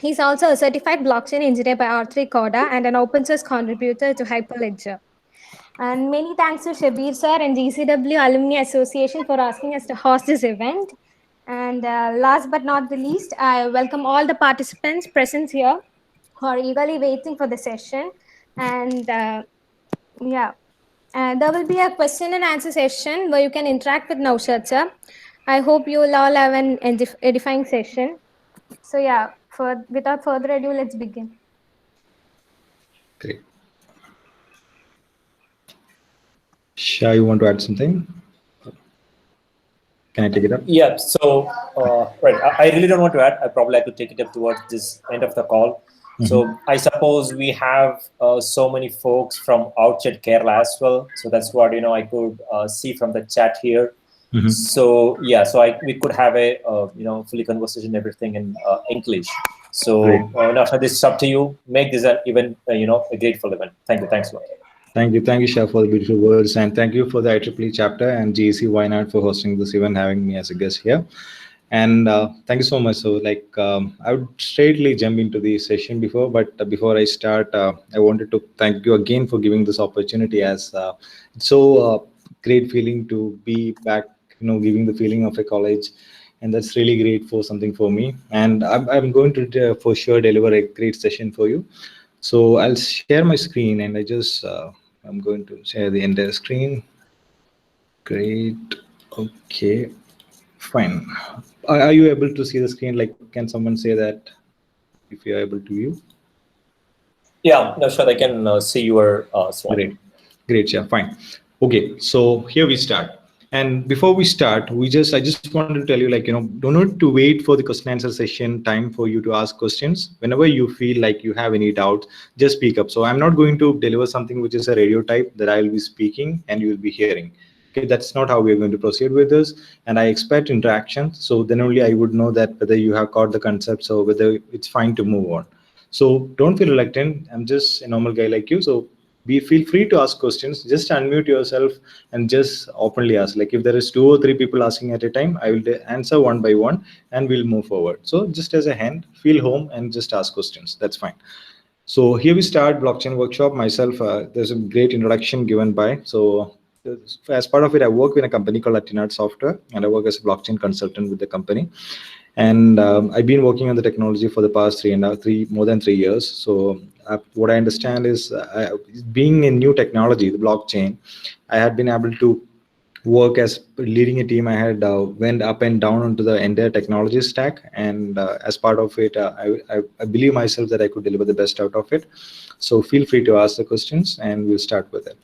He's also a certified blockchain engineer by R3 Corda and an open source contributor to Hyperledger. And many thanks to Shabir sir and GCW Alumni Association for asking us to host this event. And last but not the least, I welcome all the participants present here who are eagerly waiting for the session. And yeah, there will be a question and answer session where you can interact with Naushad sir. I hope you will all have an edifying session. So yeah, without further ado, let's begin. Great. Shah, you want to add something? Can I take it up? Yeah, so, right, I really don't want to add. I probably like to take it up towards this end of the call. So I suppose we have so many folks from outside Kerala as well. So that's what, I could see from the chat here. So yeah, so we could have a fully conversation, everything in English. So Nasha, this is up to you. Make this an event, a grateful event. Thank you. Thanks a lot. Thank you, Shah, for the beautiful words, and thank you for the IEEE chapter and GEC Wynad for hosting this event, having me as a guest here. And thank you so much. So, I would straightly jump into the session but before I start, I wanted to thank you again for giving this opportunity. As it's so great feeling to be back, giving the feeling of a college, and that's really great for something for me. And I'm going to for sure deliver a great session for you. So I'll share my screen, and I'm going to share the entire screen. Great. Okay. Fine. Are you able to see the screen? Like, can someone say that if you are able to view? Yeah, no, sure. I can see your slide. Great. Yeah, fine. Okay. So here we start. And before we start, I just wanted to tell you, don't need to wait for the question answer session time for you to ask questions. Whenever you feel like you have any doubt, just speak up. So I'm not going to deliver something which is a radio type that I will be speaking and you will be hearing. Okay, that's not how we're going to proceed with this. And I expect interaction. So then only I would know that whether you have caught the concepts or whether it's fine to move on. So don't feel reluctant. I'm just a normal guy like you. So feel free to ask questions. Just unmute yourself and just openly ask. Like if there is 2 or 3 people asking at a time, I will answer one by one and we'll move forward. So just as a hand, feel home and just ask questions. That's fine. So here we start blockchain workshop. Myself, there's a great introduction given by. So as part of it, I work with a company called Atinat Software, and I work as a blockchain consultant with the company. And I've been working on the technology for the past more than 3 years. So what I understand is being a new technology, the blockchain, I had been able to work as leading a team. I had went up and down onto the entire technology stack, and as part of it, I believe myself that I could deliver the best out of it. So feel free to ask the questions, and we'll start with it.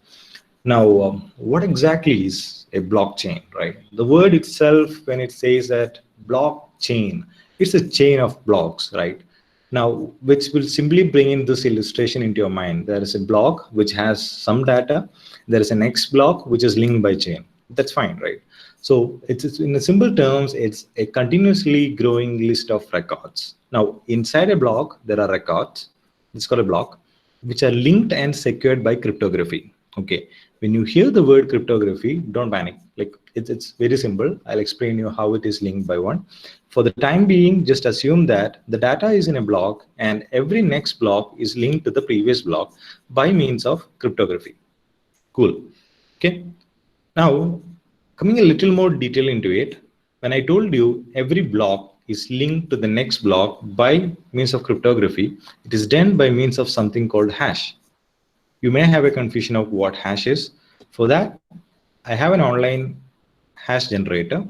Now, what exactly is a blockchain, right? The word itself, when it says that blockchain, it's a chain of blocks, right? Now, which will simply bring in this illustration into your mind. There is a block which has some data. There is a next block which is linked by chain. That's fine, right? So it's in the simple terms, it's a continuously growing list of records. Now, inside a block, there are records. It's called a block, which are linked and secured by cryptography. Okay, when you hear the word cryptography, don't panic. Like it's very simple. I'll explain you how it is linked by one. For the time being, just assume that the data is in a block and every next block is linked to the previous block by means of cryptography. Cool. Okay. Now, coming a little more detail into it, when I told you every block is linked to the next block by means of cryptography, it is done by means of something called hash. You may have a confusion of what hash is. For that, I have an online hash generator.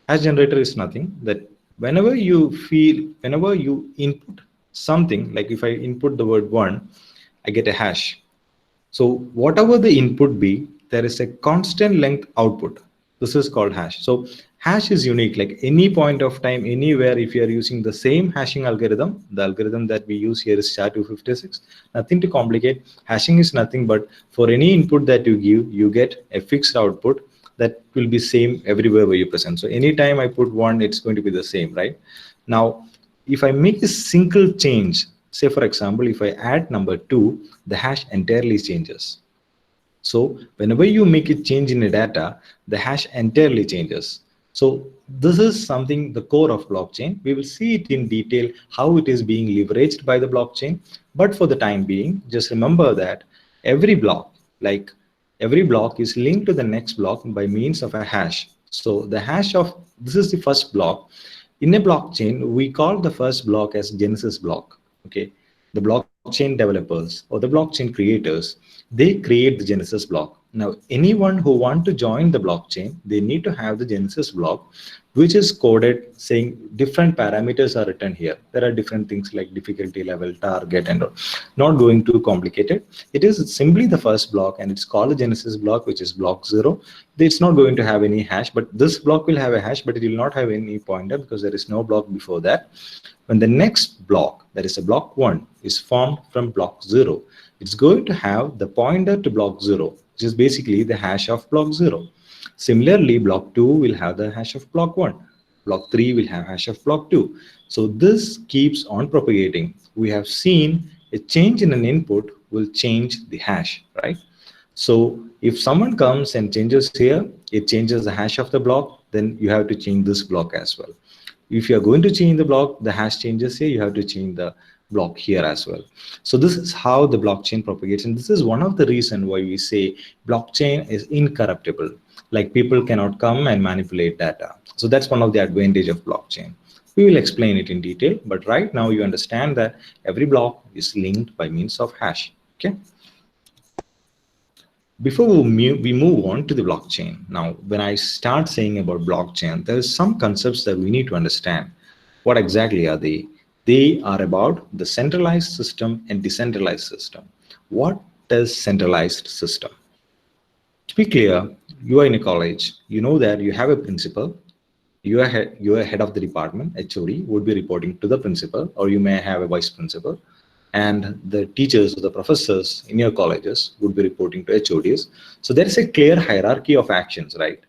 Hash generator is nothing that whenever you input something, like if I input the word 1, I get a hash. So whatever the input be, there is a constant length output. This is called hash. So hash is unique, like any point of time, anywhere, if you are using the same hashing algorithm, the algorithm that we use here is SHA-256, nothing to complicate. Hashing is nothing but for any input that you give, you get a fixed output that will be same everywhere where you present. So anytime I put 1, it's going to be the same, right? Now, if I make a single change, say for example, if I add number 2, the hash entirely changes. So whenever you make a change in a data, the hash entirely changes. So this is something, the core of blockchain. We will see it in detail, how it is being leveraged by the blockchain. But for the time being, just remember that every block, like every block is linked to the next block by means of a hash. So the hash of, this is the first block. In a blockchain, we call the first block as Genesis block. Okay. The blockchain developers or the blockchain creators, they create the Genesis block. Now, anyone who want to join the blockchain, they need to have the Genesis block, which is coded saying different parameters are written here. There are different things like difficulty level, target, and all. Not going too complicated. It is simply the first block, and it's called the Genesis block, which is block 0. It's not going to have any hash, but this block will have a hash, but it will not have any pointer because there is no block before that. When the next block, that is a block 1, is formed from block 0, it's going to have the pointer to block 0, which is basically the hash of block 0. Similarly, block 2 will have the hash of block 1. Block 3 will have hash of block 2. So this keeps on propagating. We have seen a change in an input will change the hash, right? So if someone comes and changes here, it changes the hash of the block, then you have to change this block as well. If you are going to change the block, the hash changes here, you have to change the block here as well. So this is how the blockchain propagates, and this is one of the reasons why we say blockchain is incorruptible. Like, people cannot come and manipulate data. So that's one of the advantage of blockchain. We will explain it in detail, but right now you understand that every block is linked by means of hash. Okay. Before we move on to the blockchain, now when I start saying about blockchain, there is some concepts that we need to understand. What exactly are they? They are about the centralized system and decentralized system. What is centralized system? To be clear, you are in a college, you know that you have a principal, you are head of the department, HOD would be reporting to the principal, or you may have a vice principal, and the teachers or the professors in your colleges would be reporting to HODs. So there is a clear hierarchy of actions, right?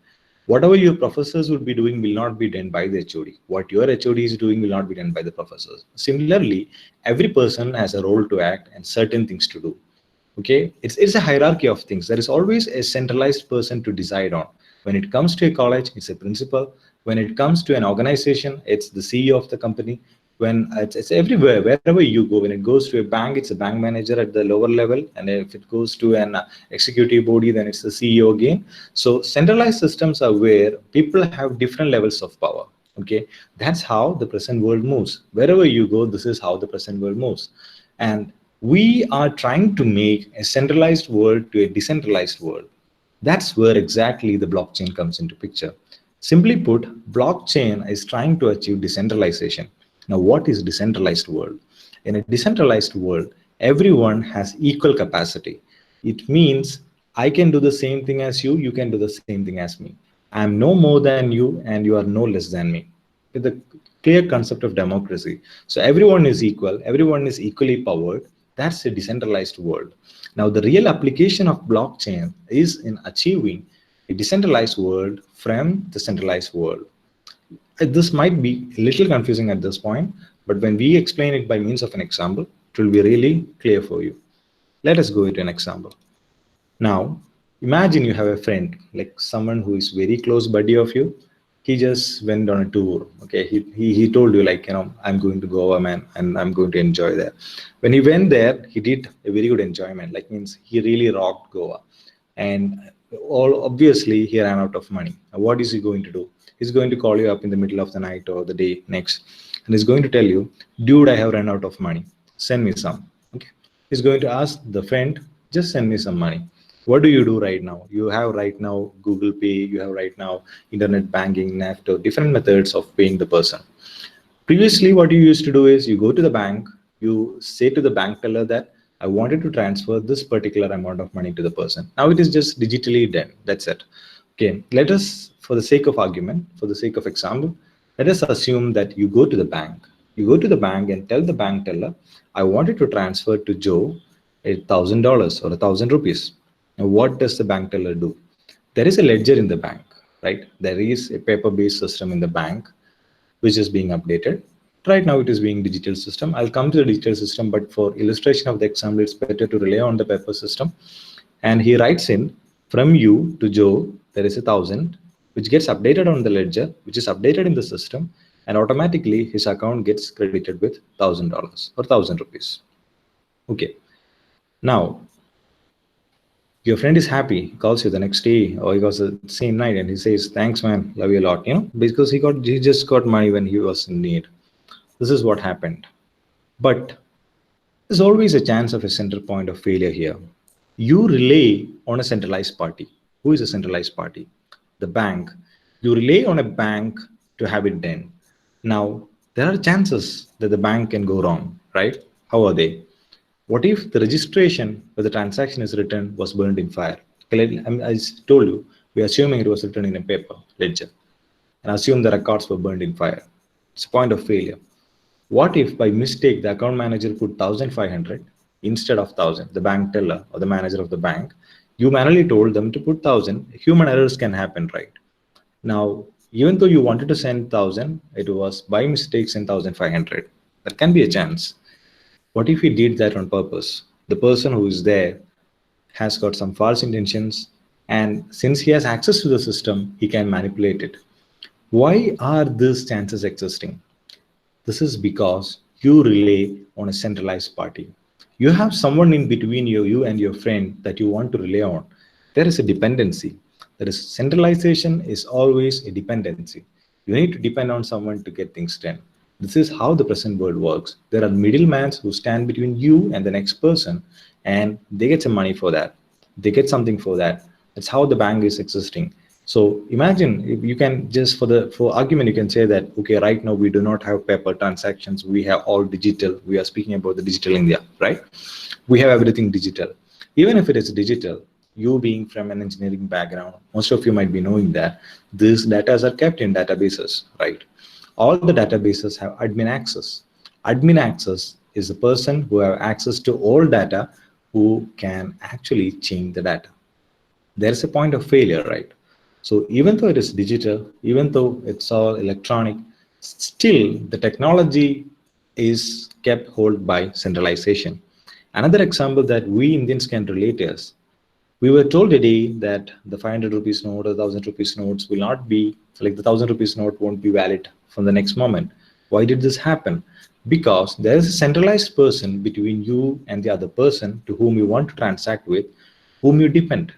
Whatever your professors would be doing will not be done by the HOD. What your HOD is doing will not be done by the professors. Similarly, every person has a role to act and certain things to do. Okay, it's a hierarchy of things. There is always a centralized person to decide on. When it comes to a college, it's a principal. When it comes to an organization, it's the CEO of the company. When it's everywhere, wherever you go. When it goes to a bank, it's a bank manager at the lower level, and if it goes to an executive body, then it's the CEO again. So centralized systems are where people have different levels of power. Okay, that's how the present world moves. Wherever you go, this is how the present world moves. And we are trying to make a centralized world to a decentralized world. That's where exactly the blockchain comes into picture. Simply put, blockchain is trying to achieve decentralization. Now, what is decentralized world? In a decentralized world, everyone has equal capacity. It means I can do the same thing as you, you can do the same thing as me. I'm no more than you, and you are no less than me. With the clear concept of democracy. So everyone is equal, everyone is equally powered. That's a decentralized world. Now, the real application of blockchain is in achieving a decentralized world from the centralized world. This might be a little confusing at this point, but when we explain it by means of an example, it will be really clear for you. Let us go into an example. Now, imagine you have a friend, like someone who is very close buddy of you. He just went on a tour. Okay, he told you, like, I'm going to Goa, man, and I'm going to enjoy there. When he went there, he did a very good enjoyment. Like, means he really rocked Goa, and obviously he ran out of money. Now, what is he going to do? He's going to call you up in the middle of the night or the day next, and he's going to tell you, dude, I have run out of money. Send me some. Okay. He's going to ask the friend, just send me some money. What do you do right now? You have right now Google Pay, you have right now internet banking, NEFT, or different methods of paying the person. Previously, what you used to do is you go to the bank, you say to the bank teller that I wanted to transfer this particular amount of money to the person. Now it is just digitally done. That's it. Okay, let us, for the sake of argument, for the sake of example, let us assume that you go to the bank. You go to the bank and tell the bank teller, I wanted to transfer to Joe $1,000 or 1,000 rupees. Now, what does the bank teller do? There is a ledger in the bank, right? There is a paper-based system in the bank, which is being updated. Right now, it is being digital system. I'll come to the digital system, but for illustration of the example, it's better to rely on the paper system. And he writes in, from you to Joe, there is 1,000. which gets updated on the ledger, which is updated in the system, and automatically his account gets credited with $1,000 or 1,000 rupees. Okay. Now, your friend is happy, he calls you the next day or he calls the same night and he says, "Thanks, man, love you a lot," because he just got money when he was in need. This is what happened. But there's always a chance of a center point of failure here. You rely on a centralized party. Who is a centralized party? The bank. You rely on a bank to have it done. Now, there are chances that the bank can go wrong, right? How are they? What if the registration where the transaction is written was burned in fire? I told you, we are assuming it was written in a paper ledger and assume the records were burned in fire. It's a point of failure. What if by mistake the account manager put 1,500 instead of 1,000, the bank teller or the manager of the bank? You manually told them to put 1,000. Human errors can happen, right? Now, even though you wanted to send 1,000, it was by mistake sent 1,500. That can be a chance. What if he did that on purpose? The person who is there has got some false intentions, and since he has access to the system, he can manipulate it. Why are these chances existing? This is because you rely on a centralized party. You have someone in between you and your friend that you want to rely on. There is a dependency. That is, centralization is always a dependency. You need to depend on someone to get things done. This is how the present world works. There are middlemen who stand between you and the next person, and they get some money for that. They get something for that. That's how the bank is existing. So imagine if you can just for argument, you can say that, okay, right now we do not have paper transactions. We have all digital. We are speaking about the digital India, right? We have everything digital. Even if it is digital, you being from an engineering background, most of you might be knowing that these data are kept in databases, right? All the databases have admin access. Admin access is the person who have access to all data who can actually change the data. There's a point of failure, right? So even though it is digital, even though it's all electronic, still the technology is kept hold by centralization. Another example that we Indians can relate is, we were told today that the 500 rupees note or 1,000 rupees notes will not be, like the 1,000 rupees note won't be valid from the next moment. Why did this happen? Because there is a centralized person between you and the other person to whom you want to transact with, whom you depend.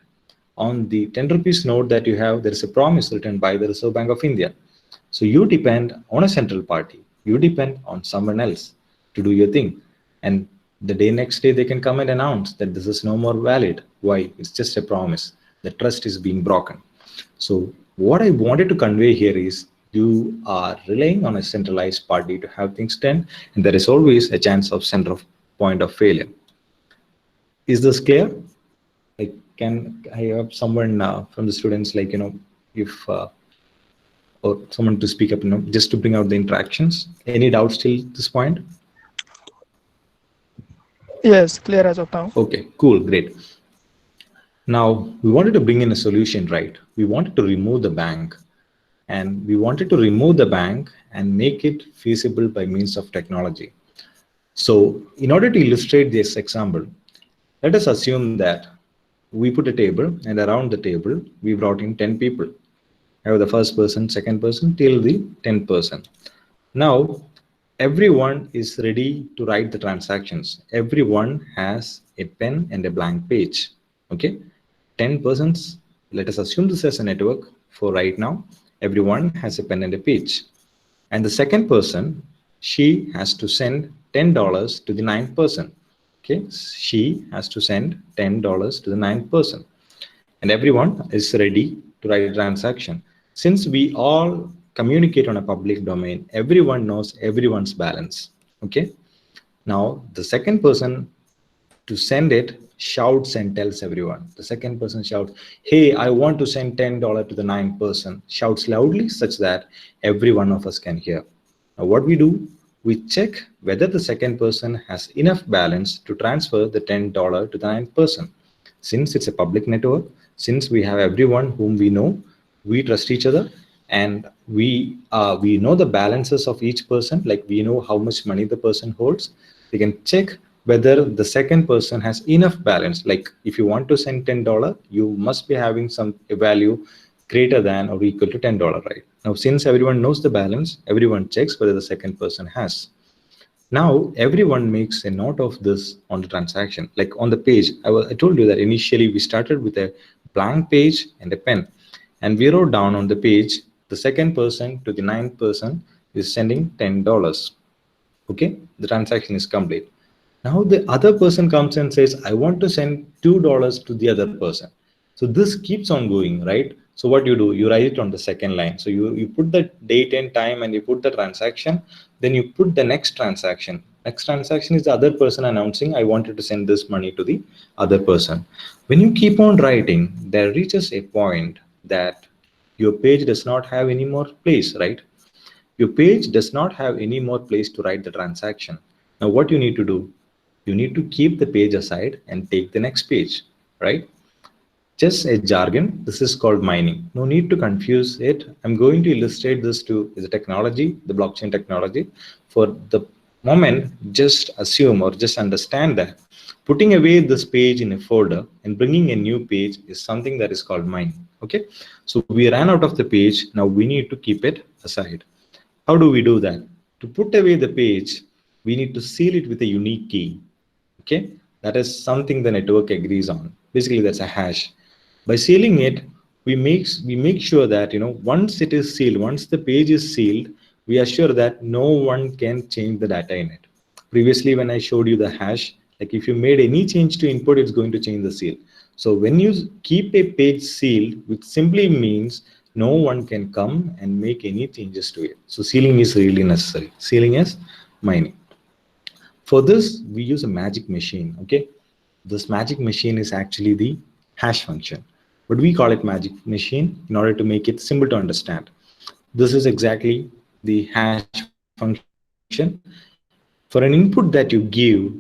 On the 10 rupees note that you have, there is a promise written by the Reserve Bank of India. So you depend on a central party. You depend on someone else to do your thing. And the next day, they can come and announce that this is no more valid. Why? It's just a promise. The trust is being broken. So what I wanted to convey here is, you are relying on a centralized party to have things done, and there is always a chance of center of point of failure. Is this clear? Like, can I have someone from the students, like, if or someone to speak up, just to bring out the interactions? Any doubts till this point? Yes, clear as of now. Okay, cool, great. Now, we wanted to bring in a solution, right? We wanted to remove the bank, and we wanted to remove the bank and make it feasible by means of technology. So in order to illustrate this example, let us assume that we put a table, and around the table, we brought in 10 people. I have the first person, second person, till the 10th person. Now, everyone is ready to write the transactions. Everyone has a pen and a blank page. Okay, 10 persons. Let us assume this as a network for right now. Everyone has a pen and a page. And the second person, she has to send $10 to the 9th person. Okay, she has to send $10 to the 9th person. And everyone is ready to write a transaction. Since we all communicate on a public domain, everyone knows everyone's balance. Okay, now the second person to send it shouts and tells everyone. The second person shouts, "Hey, I want to send $10 to the 9th person," shouts loudly such that every one of us can hear. Now what we do, we check whether the second person has enough balance to transfer the $10 to the 9th person. Since it's a public network, since we have everyone whom we know, we trust each other, and we know the balances of each person, like we know how much money the person holds. We can check whether the second person has enough balance. Like if you want to send $10, you must be having some value greater than or equal to $10, right? Now, since everyone knows the balance, everyone checks whether the second person has. Now, everyone makes a note of this on the transaction. Like on the page, I told you that initially we started with a blank page and a pen. And we wrote down on the page, the second person to the ninth person is sending $10. Okay, the transaction is complete. Now the other person comes and says, I want to send $2 to the other person. So this keeps on going, right? So what you do, you write it on the second line. So you put the date and time and you put the transaction, then you put the next transaction. Next transaction is the other person announcing, I wanted to send this money to the other person. When you keep on writing, there reaches a point that your page does not have any more place, right? Your page does not have any more place to write the transaction. Now what you need to do, you need to keep the page aside and take the next page, right? Just a jargon, this is called mining. No need to confuse it. I'm going to illustrate this to the technology, the blockchain technology. For the moment, just assume or just understand that putting away this page in a folder and bringing a new page is something that is called mining, okay? So we ran out of the page, now we need to keep it aside. How do we do that? To put away the page, we need to seal it with a unique key. Okay, that is something the network agrees on. Basically, that's a hash. By sealing it, we make sure that once it is sealed, once the page is sealed, we assure that no one can change the data in it. Previously, when I showed you the hash, like if you made any change to input, it's going to change the seal. So when you keep a page sealed, which simply means no one can come and make any changes to it. So sealing is really necessary. Sealing is mining. For this, we use a magic machine, okay? This magic machine is actually the hash function, but we call it magic machine in order to make it simple to understand. This is exactly the hash function. For an input that you give,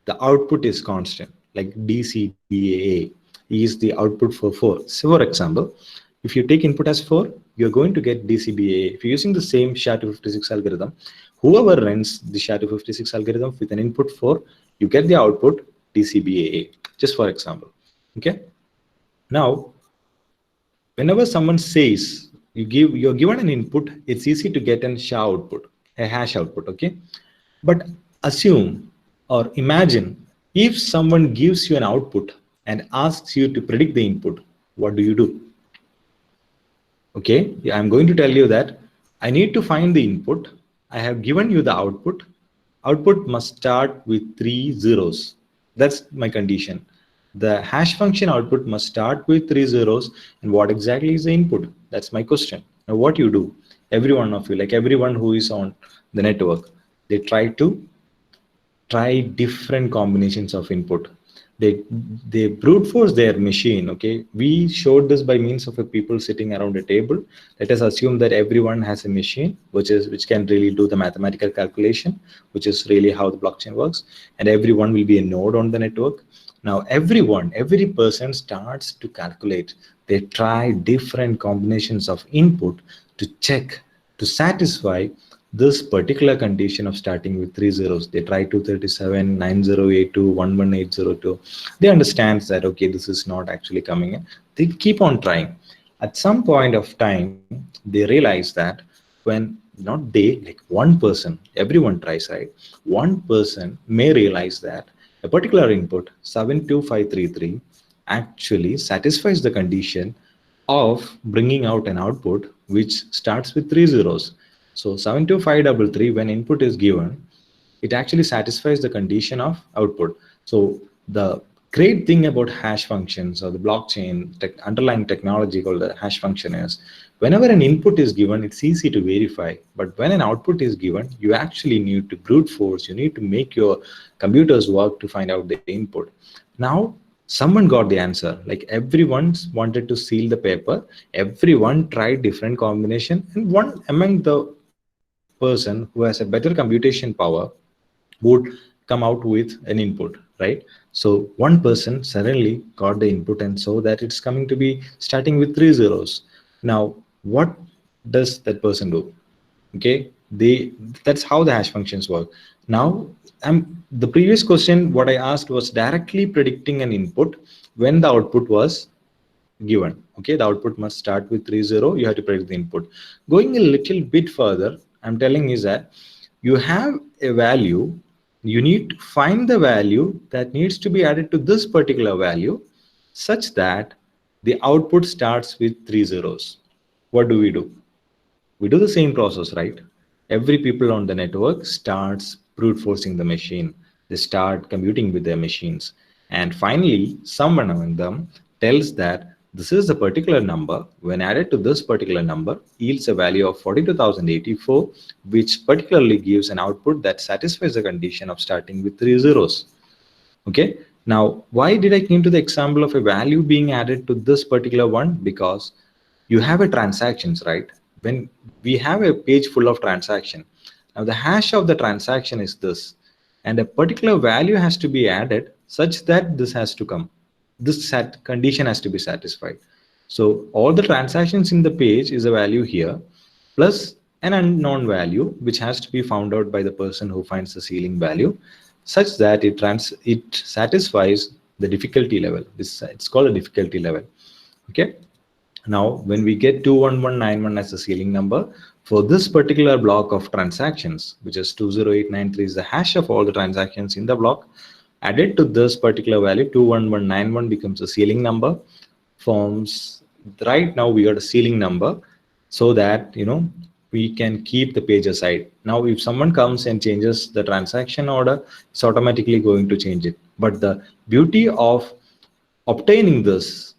the output is constant, like DCBAA is the output for 4. So for example, if you take input as 4, you're going to get DCBAA. If you're using the same SHA-256 algorithm, whoever runs the SHA-256 algorithm with an input 4, you get the output DCBAA, just for example. Okay. Now, whenever someone says you're given an input, it's easy to get a SHA output, a hash output. Okay. But assume or imagine if someone gives you an output and asks you to predict the input, what do you do? Okay, I'm going to tell you that I need to find the input. I have given you the output. Output must start with 3 zeros. That's my condition. The hash function output must start with 3 zeros. And what exactly is the input? That's my question. Now what you do, every one of you, like everyone who is on the network, they try different combinations of input. They brute force their machine. Okay, we showed this by means of a people sitting around a table. Let us assume that everyone has a machine which can really do the mathematical calculation, which is really how the blockchain works, and everyone will be a node on the network. Now every person starts to calculate. They try different combinations of input to check, to satisfy this particular condition of starting with 3 zeros. They try 237, 9082, 11802. They understand that, okay, this is not actually coming in. They keep on trying. At some point of time, they realize that when not they, like one person, everyone tries, right? One person may realize that a particular input 72533 actually satisfies the condition of bringing out an output which starts with 3 zeros. So 72533, when input is given, it actually satisfies the condition of output. So the great thing about hash functions or the blockchain underlying technology called the hash function is whenever an input is given, it's easy to verify. But when an output is given, you actually need to brute force. You need to make your computers work to find out the input. Now, someone got the answer. Like everyone wanted to seal the paper. Everyone tried different combination, and one among the person who has a better computation power would come out with an input, right? So one person suddenly got the input and saw that it's coming to be starting with 3 zeros. Now, what does that person do? Okay, that's how the hash functions work. Now, the previous question, what I asked was directly predicting an input when the output was given. Okay, the output must start with 30. You have to predict the input. Going a little bit further, I'm telling is that you have a value. You need to find the value that needs to be added to this particular value, such that the output starts with 3 zeros. What do? We do the same process, right? Every people on the network starts brute forcing the machine. They start computing with their machines. And finally, someone among them tells that this is a particular number. When added to this particular number, yields a value of 42,084, which particularly gives an output that satisfies the condition of starting with 3 zeros. Okay. Now, why did I came to the example of a value being added to this particular one? Because you have a transactions, right? When we have a page full of transaction, now the hash of the transaction is this, and a particular value has to be added such that this has to come. This condition has to be satisfied. So all the transactions in the page is a value here, plus an unknown value, which has to be found out by the person who finds the ceiling value, such that it satisfies the difficulty level. It's called a difficulty level. Okay. Now, when we get 21191 as the ceiling number, for this particular block of transactions, which is 20893 is the hash of all the transactions in the block, added to this particular value, 21191 becomes a ceiling number, forms, right now we got a ceiling number, so that, we can keep the page aside. Now, if someone comes and changes the transaction order, it's automatically going to change it. But the beauty of obtaining this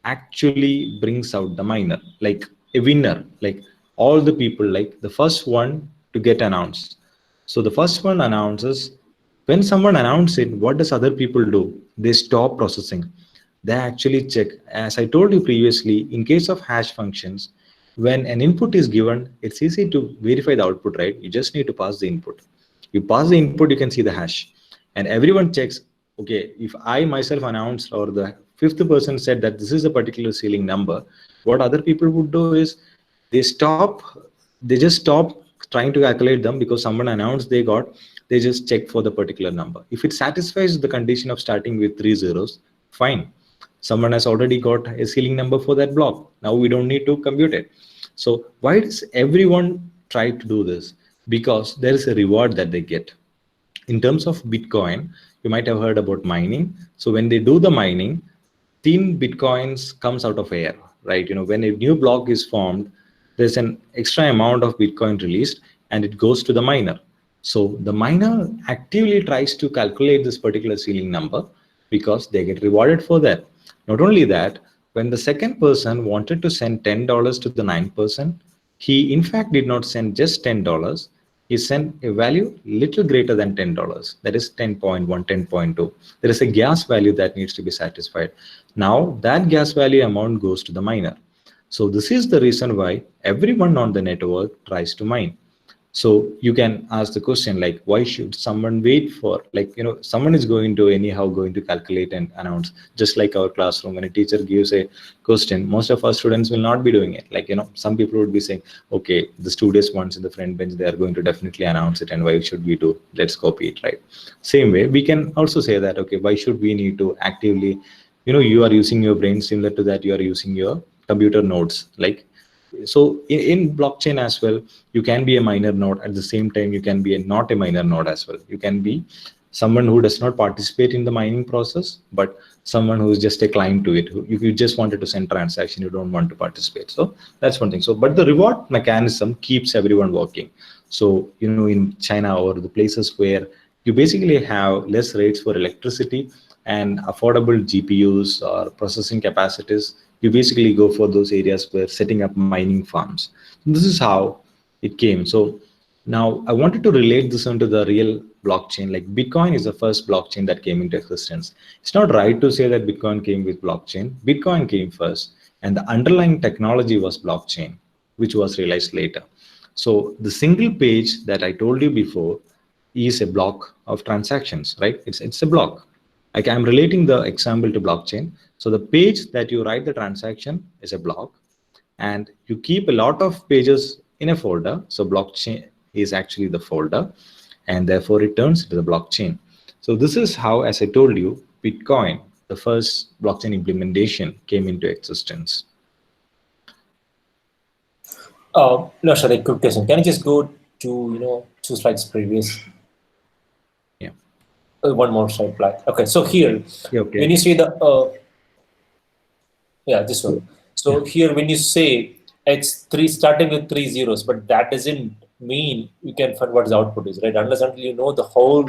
actually brings out the miner, like a winner, like all the people, like the first one to get announced. So the first one announces. When someone announces it, what does other people do? They stop processing. They actually check. As I told you previously, in case of hash functions, when an input is given, it's easy to verify the output, right? You just need to pass the input. You pass the input, you can see the hash. And everyone checks, okay, if I myself announced or the fifth person said that this is a particular ceiling number, what other people would do is they just stop trying to calculate them because someone announced they just check for the particular number. If it satisfies the condition of starting with 3 zeros, fine. Someone has already got a ceiling number for that block. Now we don't need to compute it. So why does everyone try to do this? Because there is a reward that they get. In terms of Bitcoin, you might have heard about mining. So when they do the mining, 10 Bitcoins comes out of air, right? When a new block is formed, there's an extra amount of Bitcoin released and it goes to the miner. So the miner actively tries to calculate this particular ceiling number because they get rewarded for that. Not only that, when the second person wanted to send $10 to the 9th person, he in fact did not send just $10. He sent a value little greater than $10. That is 10.1, 10.2. There is a gas value that needs to be satisfied. Now that gas value amount goes to the miner. So this is the reason why everyone on the network tries to mine. So you can ask the question like, why should someone wait for, someone is going to calculate and announce, just like our classroom. When a teacher gives a question, most of our students will not be doing it. Some people would be saying, okay, the students ones in the front bench, they are going to definitely announce it. And why should we do? Let's copy it, right? Same way, we can also say that, okay, why should we need to actively, you are using your brain, similar to that, you are using your computer nodes, so in blockchain as well, you can be a miner node. At the same time, you can be not a miner node as well. You can be someone who does not participate in the mining process, but someone who is just a client to it. You just wanted to send transaction, you don't want to participate. So that's one thing. So, but the reward mechanism keeps everyone working. So, in China or the places where you basically have less rates for electricity and affordable GPUs or processing capacities, you basically go for those areas where setting up mining farms. This is how it came. So now I wanted to relate this into the real blockchain. Like Bitcoin is the first blockchain that came into existence. It's not right to say that Bitcoin came with blockchain. Bitcoin came first, and the underlying technology was blockchain, which was realized later. So the single page that I told you before is a block of transactions, right? It's a block. Like I'm relating the example to blockchain. So the page that you write the transaction is a block, and you keep a lot of pages in a folder. So blockchain is actually the folder, and therefore it turns into the blockchain. So this is how, as I told you, Bitcoin the first blockchain implementation came into existence? No, Shraddha, quick question. Can you just go to 2 slides previous? Yeah. One more slide back. Okay, so here, Yeah, okay. when you see the this one. So here, when you say it's starting with 3 zeros, but that doesn't mean you can find what the output is, right? Unless until you know the whole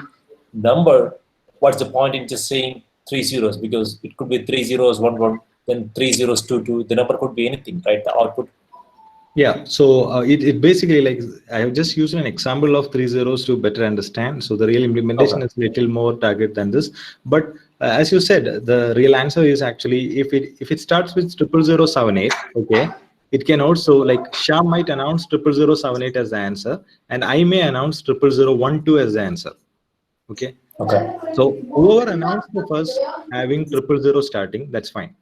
number, what's the point in just saying 3 zeros? Because it could be 3 zeros 1 1, then 3 zeros 2 2. The number could be anything, right? The output. Yeah, so it basically, like, I have just used an example of 3 zeros to better understand. So the real implementation is little more target than this. But as you said, the real answer is actually if it starts with 00078, okay, it can also, like, Shah might announce 00078 as the answer, and I may announce 0012 as the answer. Okay. Okay. So whoever announced the first having 000 starting, that's fine.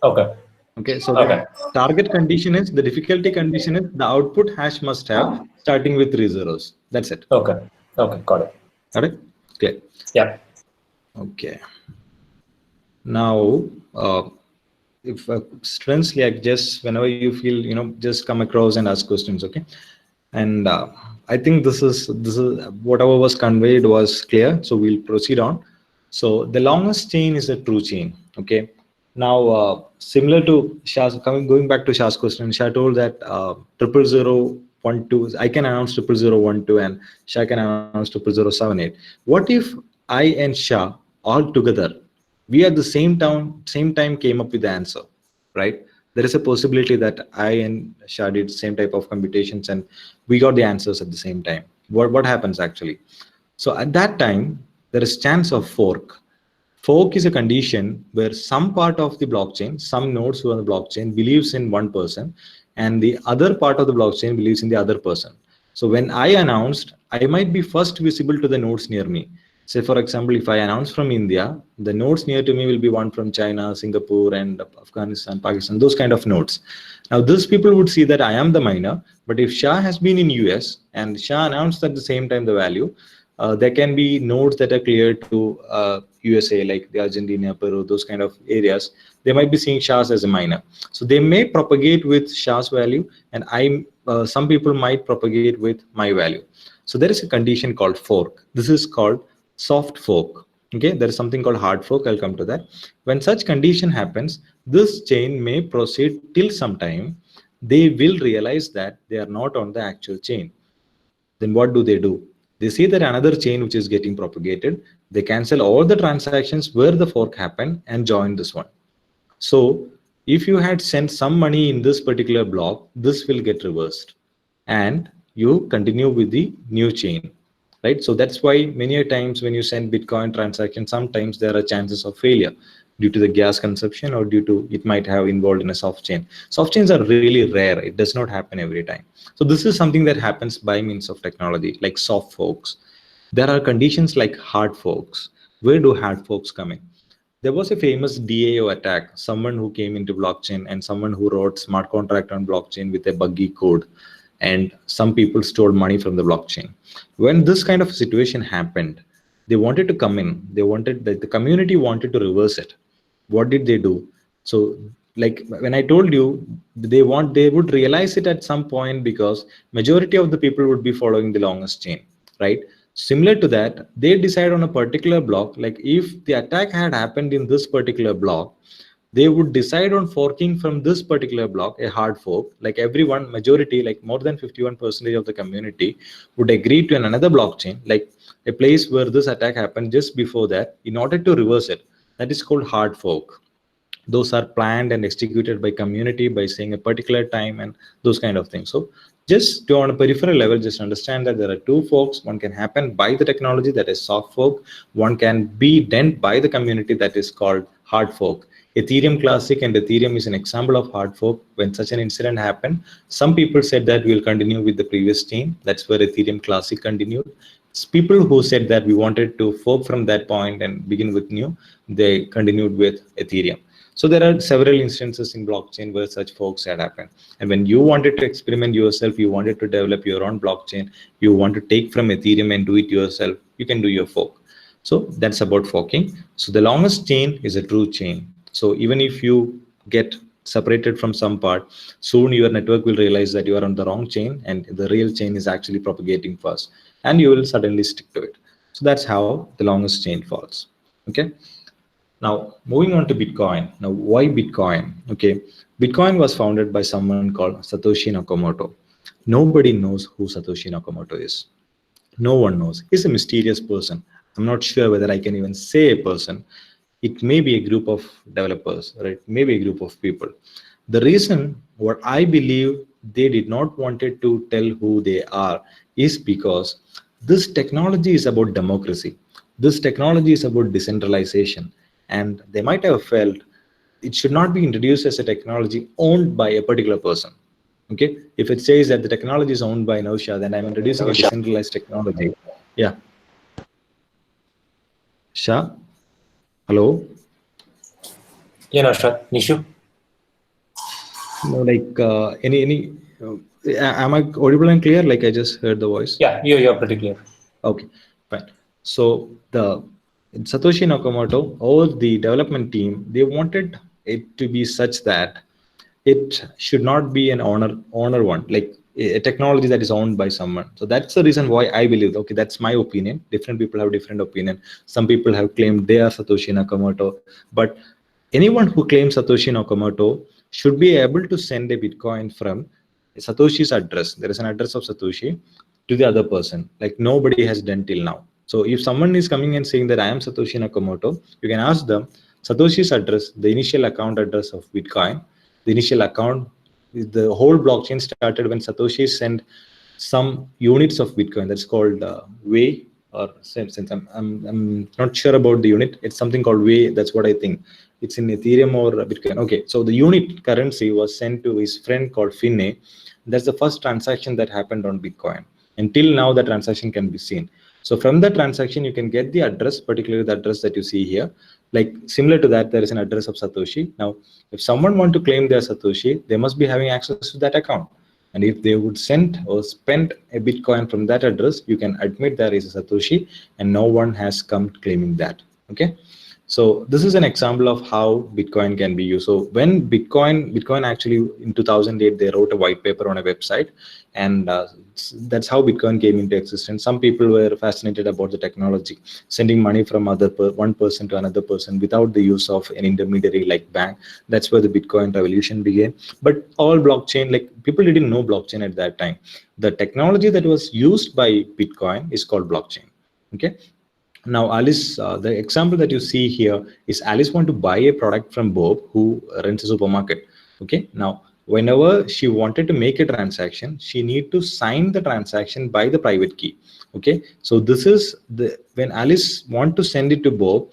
Okay. Okay, so Okay. the target condition is, the difficulty condition is the output hash must have starting with 3 zeros. That's it. Okay. Okay. Got it. Got it? Clear. Yeah. Okay. Now, if strengths, like, just whenever you feel, just come across and ask questions. Okay. And I think this is whatever was conveyed was clear. So we'll proceed on. So the longest chain is a true chain. Okay. Now, similar to Shah's, going back to Shah's question, Shah told that 00012, I can announce 00012 and Shah can announce 0078. What if I and Shah all together, we at the same time came up with the answer, right? There is a possibility that I and Shah did same type of computations and we got the answers at the same time. What happens actually? So at that time, there is chance of fork. Fork is a condition where some part of the blockchain, some nodes who are on the blockchain believes in one person and the other part of the blockchain believes in the other person. So when I announced, I might be first visible to the nodes near me. Say, for example, if I announce from India, the nodes near to me will be one from China, Singapore, and Afghanistan, Pakistan, those kind of nodes. Now, those people would see that I am the miner, but if Shah has been in US and Shah announced at the same time the value, there can be nodes that are clear to USA, like the Argentina, Peru, those kind of areas. They might be seeing Shahs as a miner. So they may propagate with Shah's value, and some people might propagate with my value. So there is a condition called fork. This is called soft fork. Okay, there is something called hard fork. I'll come to that. When such condition happens, this chain may proceed till some time. They will realize that they are not on the actual chain. Then what do? They see that another chain which is getting propagated. They cancel all the transactions where the fork happened and join this one. So if you had sent some money in this particular block, this will get reversed and you continue with the new chain, right? So that's why many a times when you send Bitcoin transaction, sometimes there are chances of failure due to the gas consumption or due to it might have involved in a soft chain. Soft chains are really rare. It does not happen every time. So this is something that happens by means of technology like soft forks. There are conditions like hard forks. Where do hard forks come in? There was a famous DAO attack, someone who came into blockchain and someone who wrote smart contract on blockchain with a buggy code, and some people stole money from the blockchain. When this kind of situation happened, they wanted to come in. The community wanted to reverse it. What did they do? So, like when I told you, they would realize it at some point because majority of the people would be following the longest chain, right? Similar to that, they decide on a particular block, like if the attack had happened in this particular block, they would decide on forking from this particular block, a hard fork. Like everyone, majority, like more than 51% of the community would agree to another blockchain, like a place where this attack happened just before that, in order to reverse it. That is called hard fork. Those are planned and executed by community by saying a particular time and those kind of things. So just on a peripheral level, just understand that there are two forks. One can happen by the technology, that is soft fork. One can be done by the community, that is called hard fork. Ethereum Classic and Ethereum is an example of hard fork. When such an incident happened, some people said that we'll continue with the previous chain. That's where Ethereum Classic continued. People who said that we wanted to fork from that point and begin with new, they continued with Ethereum. So there are several instances in blockchain where such forks had happened. And when you wanted to experiment yourself, you wanted to develop your own blockchain, you want to take from Ethereum and do it yourself, you can do your fork. So that's about forking. So the longest chain is a true chain. So even if you get separated from some part, soon your network will realize that you are on the wrong chain and the real chain is actually propagating fast, and you will suddenly stick to it. So that's how the longest chain falls. Okay. Now, moving on to Bitcoin. Now, why Bitcoin? Okay, Bitcoin was founded by someone called Satoshi Nakamoto. Nobody knows who Satoshi Nakamoto is. No one knows. He's a mysterious person. I'm not sure whether I can even say a person. It may be a group of developers, right? Maybe a group of people. The reason what I believe they did not wanted to tell who they are is because this technology is about democracy. This technology is about decentralization. And they might have felt it should not be introduced as a technology owned by a particular person. Okay, if it says that the technology is owned by Nausha, then I'm introducing a decentralized technology. Yeah. Shah, hello. Yeah, Naushad, Nishu. No, like am I audible and clear? Like I just heard the voice. Yeah, you're pretty clear. Okay, fine. So the Satoshi Nakamoto or the development team, they wanted it to be such that it should not be an owner one, like a technology that is owned by someone. So that's the reason why I believe, okay, that's my opinion. Different people have different opinion. Some people have claimed they are Satoshi Nakamoto, but anyone who claims Satoshi Nakamoto should be able to send a Bitcoin from Satoshi's address. There is an address of Satoshi to the other person. Like nobody has done till now. So if someone is coming and saying that I am Satoshi Nakamoto, you can ask them Satoshi's address, the initial account address of Bitcoin. The initial account, the whole blockchain started when Satoshi sent some units of Bitcoin. That's called Wei, or since I'm not sure about the unit. It's something called Wei. That's what I think. It's in Ethereum or Bitcoin. Okay, so the unit currency was sent to his friend called Finne. That's the first transaction that happened on Bitcoin. Until now, the transaction can be seen. So from the transaction, you can get the address, particularly the address that you see here. Like similar to that, there is an address of Satoshi. Now, if someone want to claim their Satoshi, they must be having access to that account. And if they would send or spend a Bitcoin from that address, you can admit there is a Satoshi and no one has come claiming that. Okay. So this is an example of how Bitcoin can be used. So when Bitcoin actually in 2008, they wrote a white paper on a website, and that's how Bitcoin came into existence. Some people were fascinated about the technology, sending money from one person to another person without the use of an intermediary like bank. That's where the Bitcoin revolution began. But all blockchain, like people didn't know blockchain at that time. The technology that was used by Bitcoin is called blockchain. Okay. Now, Alice, the example that you see here is Alice want to buy a product from Bob, who runs a supermarket. Okay. Now, whenever she wanted to make a transaction, she need to sign the transaction by the private key. Okay. So this is when Alice want to send it to Bob,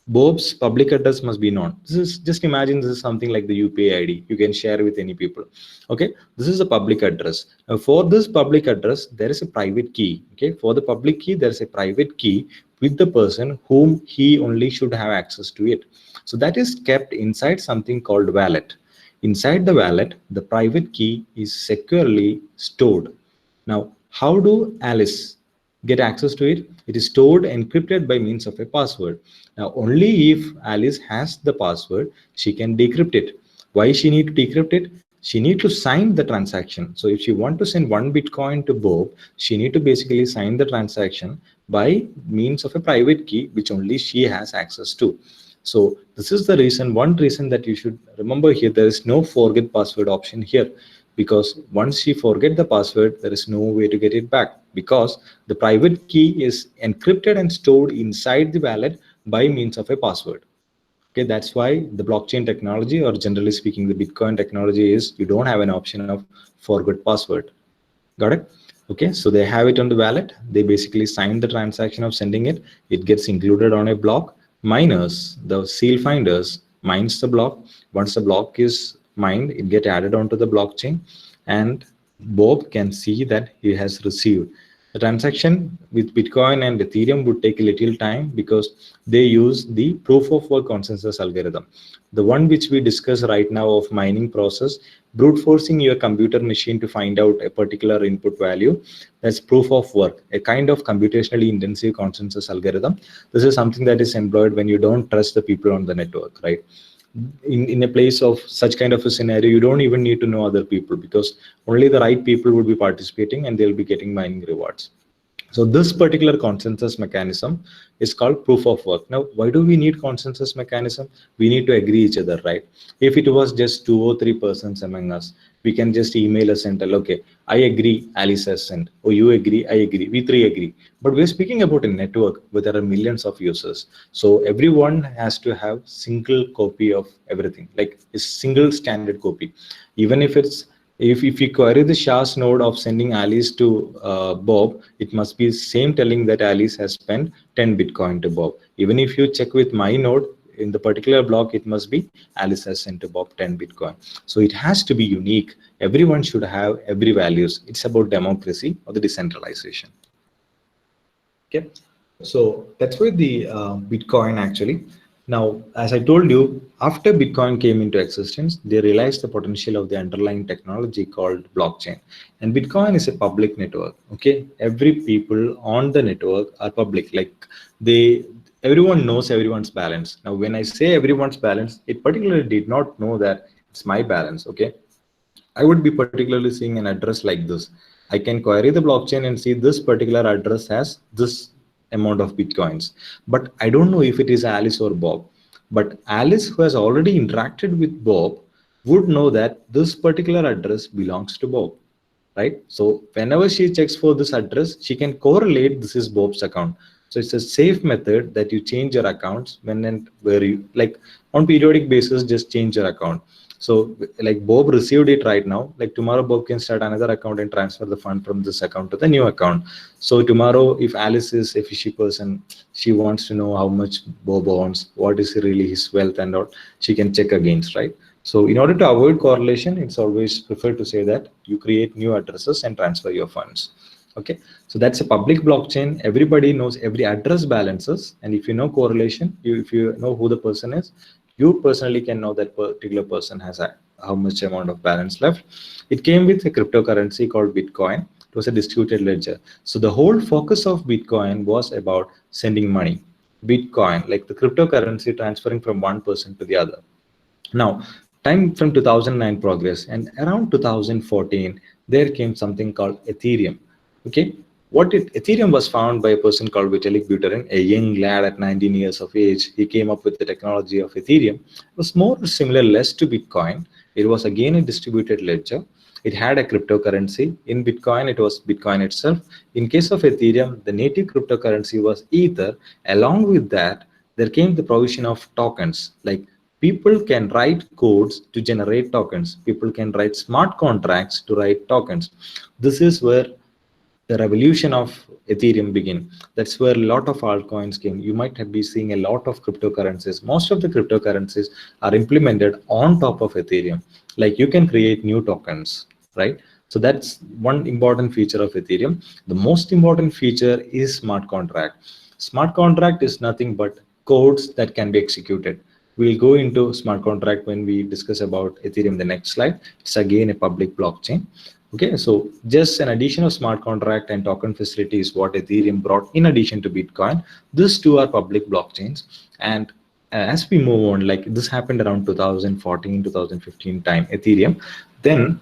Bob's public address must be known. This is, just imagine this is something like the UPI ID. You can share with any people. Okay, this is a public address. Now, for this public address, there is a private key. Okay, for the public key, there is a private key with the person whom he only should have access to it. So that is kept inside something called wallet. Inside the wallet, the private key is securely stored. Now, how do Alice get access to it? It is stored encrypted by means of a password. Now, only if Alice has the password, she can decrypt it. Why she need to decrypt it? She need to sign the transaction. So if she want to send 1 Bitcoin to Bob, she need to basically sign the transaction by means of a private key, which only she has access to. So this is the reason, one reason that you should remember here, there is no forget password option here, because once you forget the password, there is no way to get it back, because the private key is encrypted and stored inside the wallet by means of a password. Okay, that's why the blockchain technology, or generally speaking, the Bitcoin technology, is you don't have an option of forget password. Got it? Okay, so they have it on the wallet. They basically sign the transaction of sending it. It gets included on a block. Miners, the seal finders, mines the block. Once the block is mined, it gets added onto the blockchain, and Bob can see that he has received The transaction with Bitcoin and Ethereum would take a little time because they use the proof of work consensus algorithm. The one which we discuss right now of mining process, brute forcing your computer machine to find out a particular input value, that's proof of work, a kind of computationally intensive consensus algorithm. This is something that is employed when you don't trust the people on the network, right? In a place of such kind of a scenario, you don't even need to know other people because only the right people would be participating and they'll be getting mining rewards. So this particular consensus mechanism is called proof of work. Now, why do we need consensus mechanism? We need to agree each other, right? If it was just 2 or 3 persons among us, we can just email us and tell, okay, I agree, Alice has sent. Oh, you agree, I agree, we three agree. But we're speaking about a network where there are millions of users. So everyone has to have single copy of everything, like a single standard copy. Even if it's if you query the SHA's node of sending Alice to Bob, it must be same telling that Alice has spent 10 Bitcoin to Bob. Even if you check with my node, in the particular block, it must be Alice has sent to Bob 10 Bitcoin. So it has to be unique. Everyone should have every values. It's about democracy or the decentralization. Okay, so that's where the Bitcoin actually. Now, as I told you, after Bitcoin came into existence, they realized the potential of the underlying technology called blockchain. And Bitcoin is a public network. Okay, every people on the network are public. Like everyone knows everyone's balance. Now, when I say everyone's balance, it particularly did not know that it's my balance. Okay, I would be particularly seeing an address like this. I can query the blockchain and see this particular address has this amount of Bitcoins. But I don't know if it is Alice or Bob. But Alice, who has already interacted with Bob, would know that this particular address belongs to Bob, right? So whenever she checks for this address, she can correlate this is Bob's account. So it's a safe method that you change your accounts when and where you like on periodic basis, just change your account. So like Bob received it right now, like tomorrow Bob can start another account and transfer the fund from this account to the new account. So tomorrow, if Alice is a fishy person, she wants to know how much Bob owns, what is really his wealth and all, she can check against, right? So in order to avoid correlation, it's always preferred to say that you create new addresses and transfer your funds. Okay, so that's a public blockchain. Everybody knows every address balances, and if you know correlation, if you know who the person is, you personally can know that particular person has how much amount of balance left. It came with a cryptocurrency called Bitcoin. It was a distributed ledger. So the whole focus of Bitcoin was about sending money. Bitcoin, like the cryptocurrency, transferring from one person to the other. Now, time from 2009 progress, and around 2014, there came something called Ethereum. Okay, Ethereum was found by a person called Vitalik Buterin, a young lad at 19 years of age. He came up with the technology of Ethereum. It was more similar, less to Bitcoin. It was again a distributed ledger. It had a cryptocurrency. In Bitcoin, it was Bitcoin itself. In case of Ethereum, the native cryptocurrency was Ether. Along with that, there came the provision of tokens. Like people can write codes to generate tokens. People can write smart contracts to write tokens. This is where the revolution of Ethereum began. That's where a lot of altcoins came. You might have been seeing a lot of cryptocurrencies. Most of the cryptocurrencies are implemented on top of Ethereum. Like you can create new tokens, right? So that's one important feature of Ethereum. The most important feature is smart contract. Smart contract is nothing but codes that can be executed. We'll go into smart contract when we discuss about Ethereum the next slide. It's again a public blockchain. Okay, so just an addition of smart contract and token facility is what Ethereum brought in addition to Bitcoin. These two are public blockchains. And as we move on, like this happened around 2014, 2015 time, Ethereum, then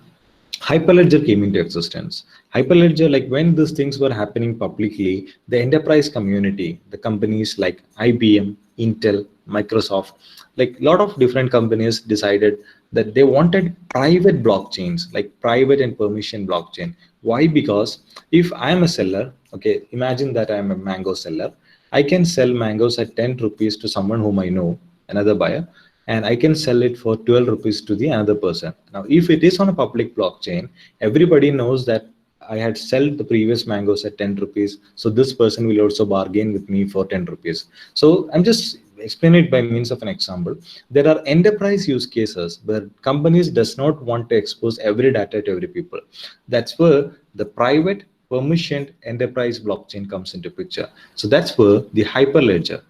Hyperledger came into existence. Hyperledger, like when these things were happening publicly, the enterprise community, the companies like IBM, Intel, Microsoft, like a lot of different companies decided that they wanted private blockchains, like private and permission blockchain. Why? Because if I am a seller, okay, imagine that I am a mango seller. I can sell mangoes at 10 rupees to someone whom I know, another buyer, and I can sell it for 12 rupees to the another person. Now, if it is on a public blockchain, everybody knows that I had sold the previous mangoes at 10 rupees. So this person will also bargain with me for 10 rupees. So I'm just explaining it by means of an example. There are enterprise use cases where companies does not want to expose every data to every people. That's where the private permissioned enterprise blockchain comes into picture. So that's where the Hyperledger,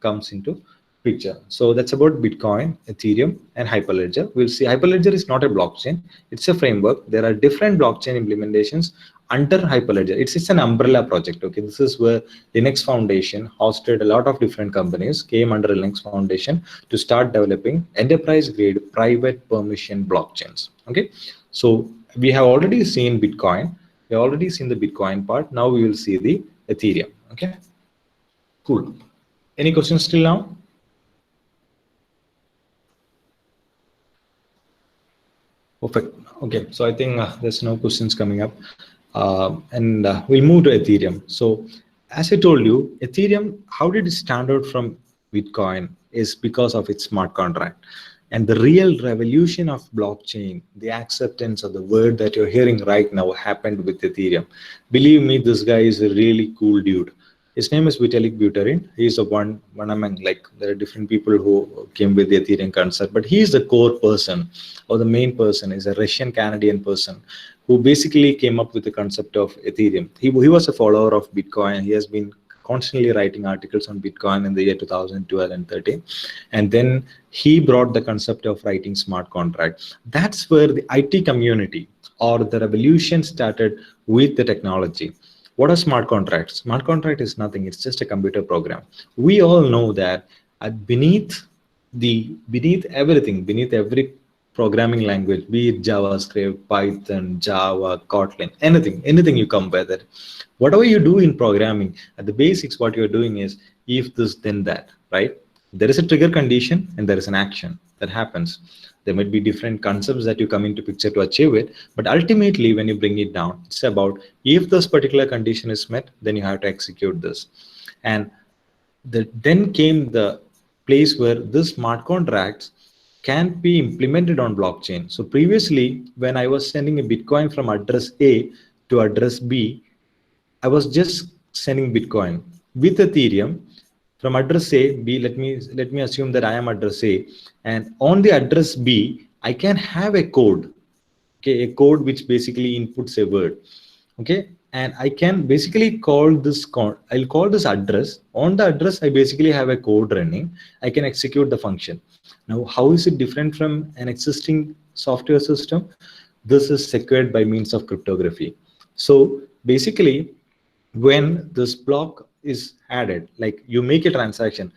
comes into picture. So that's about Bitcoin, Ethereum, and Hyperledger. We'll see Hyperledger is not a blockchain, it's a framework. There are different blockchain implementations under Hyperledger. It's an umbrella project. Okay, this is where Linux Foundation hosted a lot of different companies, came under Linux Foundation to start developing enterprise grade private permission blockchains. Okay, so we have already seen Bitcoin. We have already seen the Bitcoin part. Now we will see the Ethereum. Okay, cool. Any questions till now? Perfect. Okay, so I think there's no questions coming up. And we'll move to Ethereum. So as I told you, Ethereum, how did it stand out from Bitcoin is because of its smart contract. And the real revolution of blockchain, the acceptance of the word that you're hearing right now happened with Ethereum. Believe me, this guy is a really cool dude. His name is Vitalik Buterin. He's the one among, like, there are different people who came with the Ethereum concept, but he's the core person, or the main person is a Russian Canadian person who basically came up with the concept of Ethereum. He was a follower of Bitcoin. He has been constantly writing articles on Bitcoin in the year 2012 and 13. And then he brought the concept of writing smart contracts. That's where the IT community or the revolution started with the technology. What are smart contracts? Smart contract is nothing. It's just a computer program. We all know that beneath everything, beneath every programming language, be it JavaScript, Python, Java, Kotlin, anything you come with it. Whatever you do in programming, at the basics, what you're doing is if this, then that, right? There is a trigger condition and there is an action that happens. There might be different concepts that you come into picture to achieve it, but ultimately when you bring it down, it's about if this particular condition is met, then you have to execute this. And then came the place where this smart contracts can be implemented on blockchain. So previously, when I was sending a Bitcoin from address A to address B, I was just sending Bitcoin. With Ethereum, from address A, B, let me assume that I am address A, and on the address B, I can have a code, okay, a code which basically inputs a word, okay, and I can basically call this I'll call this address. On the address, I basically have a code running. I can execute the function. Now, how is it different from an existing software system? This is secured by means of cryptography. So basically, when this block is added, like you make a transaction,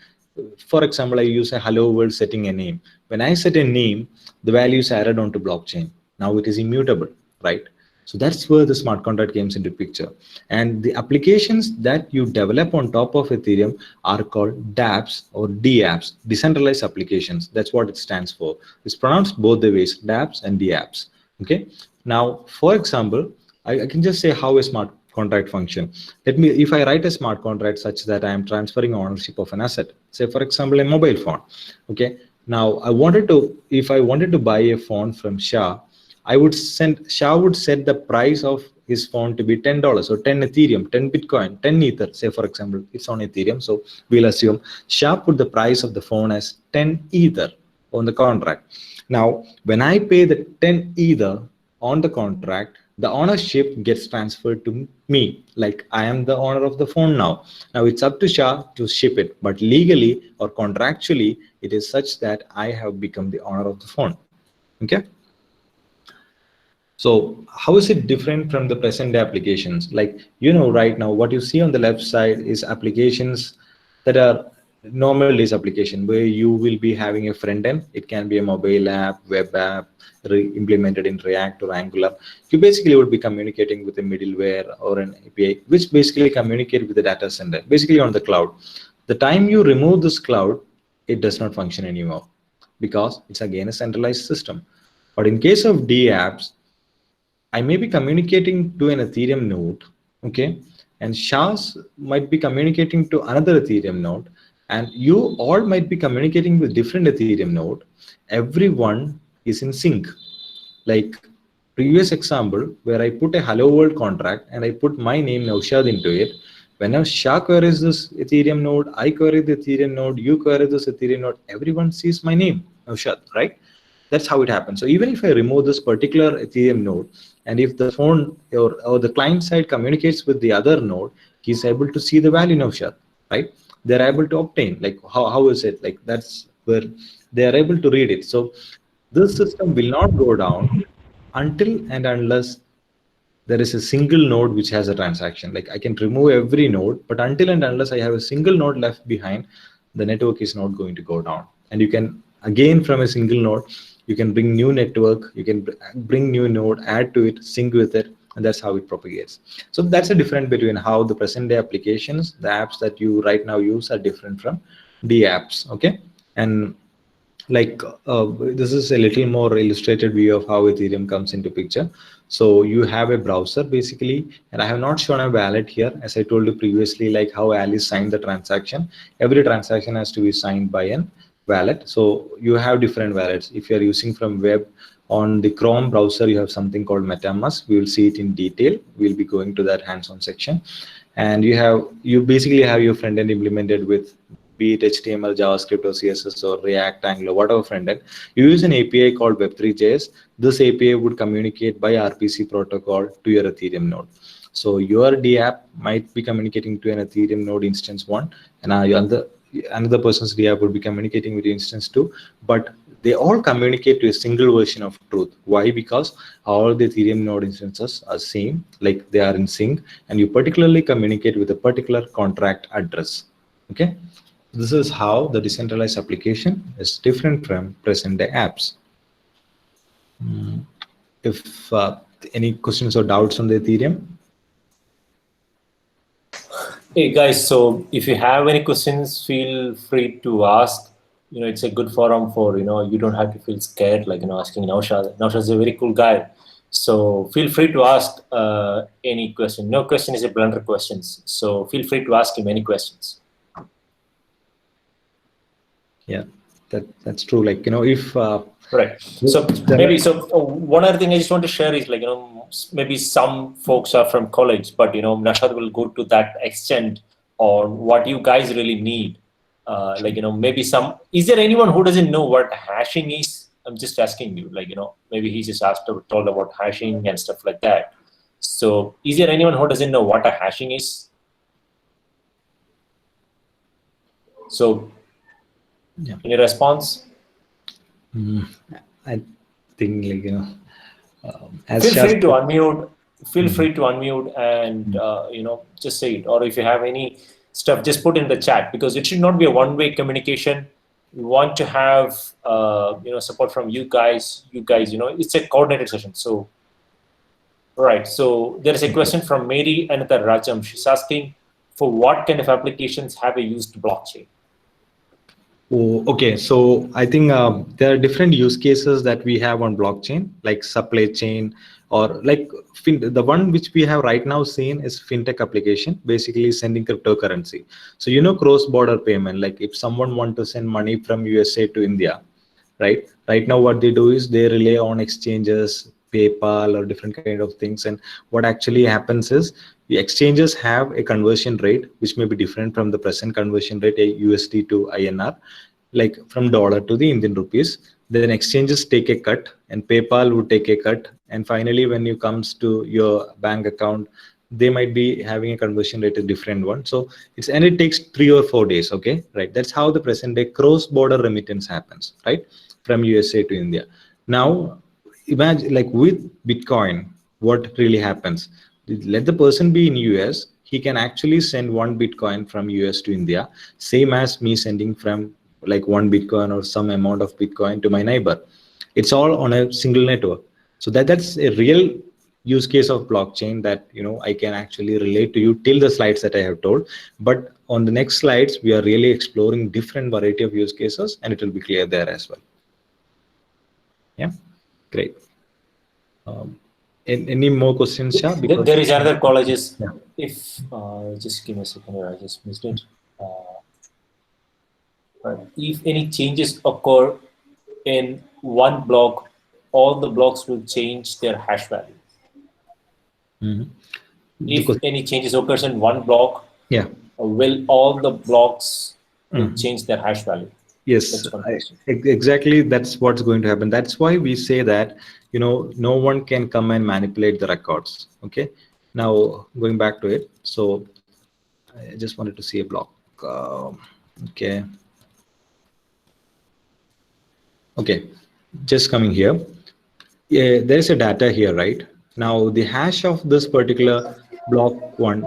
for example, I use a hello world setting a name. When I set a name, the value is added onto blockchain. Now it is immutable, right? So that's where the smart contract comes into picture. And the applications that you develop on top of Ethereum are called dApps or dApps, decentralized applications. That's what it stands for. It's pronounced both the ways, dApps and dApps. Okay. Now, for example, I can just say how a smart contract function. If I write a smart contract such that I am transferring ownership of an asset, say for example, a mobile phone. Okay. Now if I wanted to buy a phone from Shah would set the price of his phone to be $10 or 10 Ethereum, 10 Bitcoin, 10 Ether, say for example, it's on Ethereum. So we'll assume Shah put the price of the phone as 10 Ether on the contract. Now, when I pay the 10 Ether on the contract, the ownership gets transferred to me, like I am the owner of the phone now. Now it's up to Shah to ship it, but legally or contractually, it is such that I have become the owner of the phone. Okay. So how is it different from the present day applications? Like, right now, what you see on the left side is applications that are normal days application where you will be having a front end. It can be a mobile app, web app, implemented in React or Angular. You basically would be communicating with a middleware or an API, which basically communicate with the data center, basically on the cloud. The time you remove this cloud, it does not function anymore because it's again a centralized system. But in case of dApps, I may be communicating to an Ethereum node, okay, and Shahs might be communicating to another Ethereum node, and you all might be communicating with different Ethereum node. Everyone is in sync. Like previous example where I put a hello world contract and I put my name Naushad into it. Whenever Shah queries this Ethereum node, I query the Ethereum node, you query this Ethereum node, everyone sees my name Naushad, right? That's how it happens. So even if I remove this particular Ethereum node, and if the phone or the client side communicates with the other node, he's able to see the value now, share, right? They're able to obtain, like, how is it? Like, that's where they are able to read it. So this system will not go down until and unless there is a single node which has a transaction. Like, I can remove every node, but until and unless I have a single node left behind, the network is not going to go down. And you can, again, from a single node, you can bring new network, you can bring new node, add to it, sync with it, and that's how it propagates. So that's a difference between how the present day applications, the apps that you right now use, are different from the apps. Okay. And like this is a little more illustrated view of how Ethereum comes into picture. So you have a browser basically, and I have not shown a wallet here. As I told you previously, like how Alice signed the transaction, every transaction has to be signed by an wallet. So you have different wallets. If you're using from web, on the Chrome browser, you have something called MetaMask. We will see it in detail. We'll be going to that hands-on section. And you basically have your front end implemented with, be it HTML, JavaScript, or CSS, or React, Angular, whatever front end. You use an API called Web3.js. This API would communicate by RPC protocol to your Ethereum node. So your DApp might be communicating to an Ethereum node instance 1, and another person's DApp would be communicating with instance 2, but they all communicate to a single version of truth. Why? Because all the Ethereum node instances are same, like they are in sync, and you particularly communicate with a particular contract address. Okay. This is how the decentralized application is different from present day apps. If any questions or doubts on the Ethereum? Hey guys, so if you have any questions, feel free to ask. It's a good forum for, you don't have to feel scared, like, asking Naushad. Naushad is a very cool guy. So feel free to ask any question. No question is a blunder questions. So feel free to ask him any questions. Yeah, that's true. Like, if right. So maybe one other thing I just want to share is, like, maybe some folks are from college, but Naushad will go to that extent on what you guys really need. Like, maybe is there anyone who doesn't know what hashing is? I'm just asking you, like, maybe he just told about hashing and stuff like that. So is there anyone who doesn't know what a hashing is? So yeah. Any response? I think, like, feel free to unmute. Feel free to unmute and just say it. Or if you have any stuff, just put in the chat, because it should not be a one-way communication. We want to have support from you guys. It's a coordinated session. So right. So there is a question from Mary Anitha Rajam. She's asking, for what kind of applications have you used blockchain? Oh, okay, so I think there are different use cases that we have on blockchain, like supply chain, or like the one which we have right now seen is fintech application, basically sending cryptocurrency. So cross-border payment, like if someone want to send money from USA to India, right now what they do is they rely on exchanges, PayPal, or different kind of things. And what actually happens is the exchanges have a conversion rate which may be different from the present conversion rate, a USD to INR, like from dollar to the Indian rupees. Then exchanges take a cut, and PayPal would take a cut. And finally, when it comes to your bank account, they might be having a conversion rate, a different one. So it takes 3 or 4 days. Okay, right? That's how the present day cross-border remittance happens, right? From USA to India. Now, imagine, like, with Bitcoin, what really happens? Let the person be in US, he can actually send 1 Bitcoin from US to India, same as me sending from like 1 Bitcoin or some amount of Bitcoin to my neighbor. It's all on a single network. So that's a real use case of blockchain that I can actually relate to you till the slides that I have told. But on the next slides, we are really exploring different variety of use cases, and it will be clear there as well. Yeah, great. Any more questions, Shah? There is another colleges. Yeah. If just give me a second here, I just missed it. If any changes occur in one block, all the blocks will change their hash value. If any changes occurs in one block, will all the blocks will change their hash value? Yes, exactly. That's what's going to happen. That's why we say that, no one can come and manipulate the records. Okay. Now going back to it. So I just wanted to see a block. Okay. Okay. Just coming here. Yeah, there's a data here, right? Now the hash of this particular block one,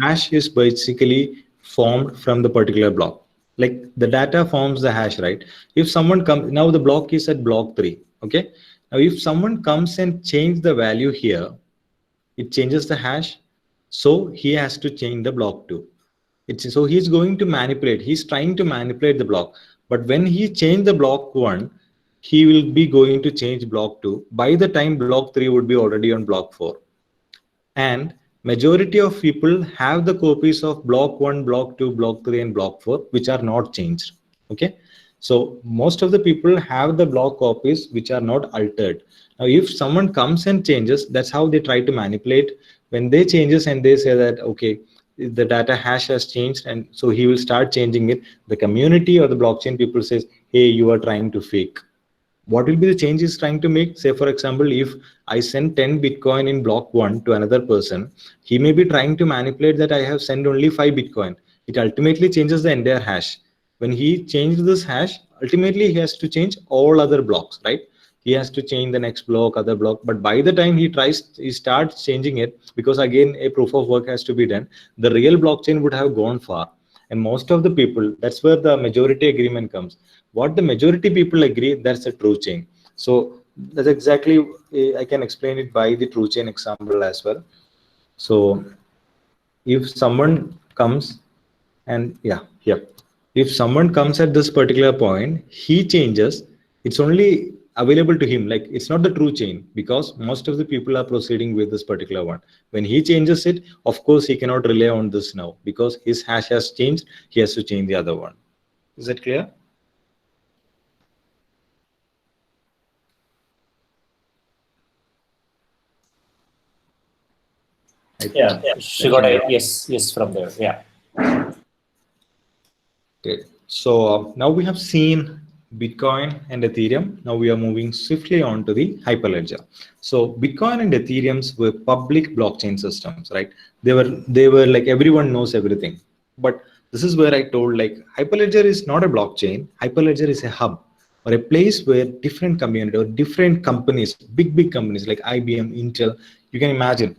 hash is basically formed from the particular block. Like the data forms the hash, right? If someone comes, now the block is at block 3, okay? Now if someone comes and change the value here, it changes the hash, so he has to change the block 2. So he's going to manipulate, he's trying to manipulate the block, but when he change the block 1, he will be going to change block 2 by the time block 3 would be already on block 4. And majority of people have the copies of block 1, block 2, block 3 and block 4 which are not changed. Okay, so most of the people have the block copies which are not altered. Now if someone comes and changes, that's how they try to manipulate. When they changes and they say that, okay, the data hash has changed, and so he will start changing it, the community or the blockchain people says, hey, you are trying to fake. What will be the change he's trying to make? Say for example, if I send 10 Bitcoin in block 1 to another person, he may be trying to manipulate that I have sent only 5 Bitcoin. It ultimately changes the entire hash. When he changed this hash, ultimately he has to change all other blocks, right? He has to change the next block, other block, but by the time he starts changing it, because again a proof of work has to be done, the real blockchain would have gone far. And most of the people, that's where the majority agreement comes. What the majority people agree, that's a true chain. So that's exactly, I can explain it by the true chain example as well. So if someone comes and if someone comes at this particular point, he changes, it's only available to him, like it's not the true chain, because most of the people are proceeding with this particular one. When he changes it, of course he cannot rely on this now, because his hash has changed, he has to change the other one. Is that clear? Yeah, she got a yes from there. Yeah. Okay, so now we have seen Bitcoin and Ethereum. Now we are moving swiftly on to the Hyperledger. So Bitcoin and Ethereum's were public blockchain systems, right? They were like everyone knows everything. But this is where I told, like, Hyperledger is not a blockchain. Hyperledger is a hub, or a place where different community or different companies, big companies like IBM, Intel, you can imagine,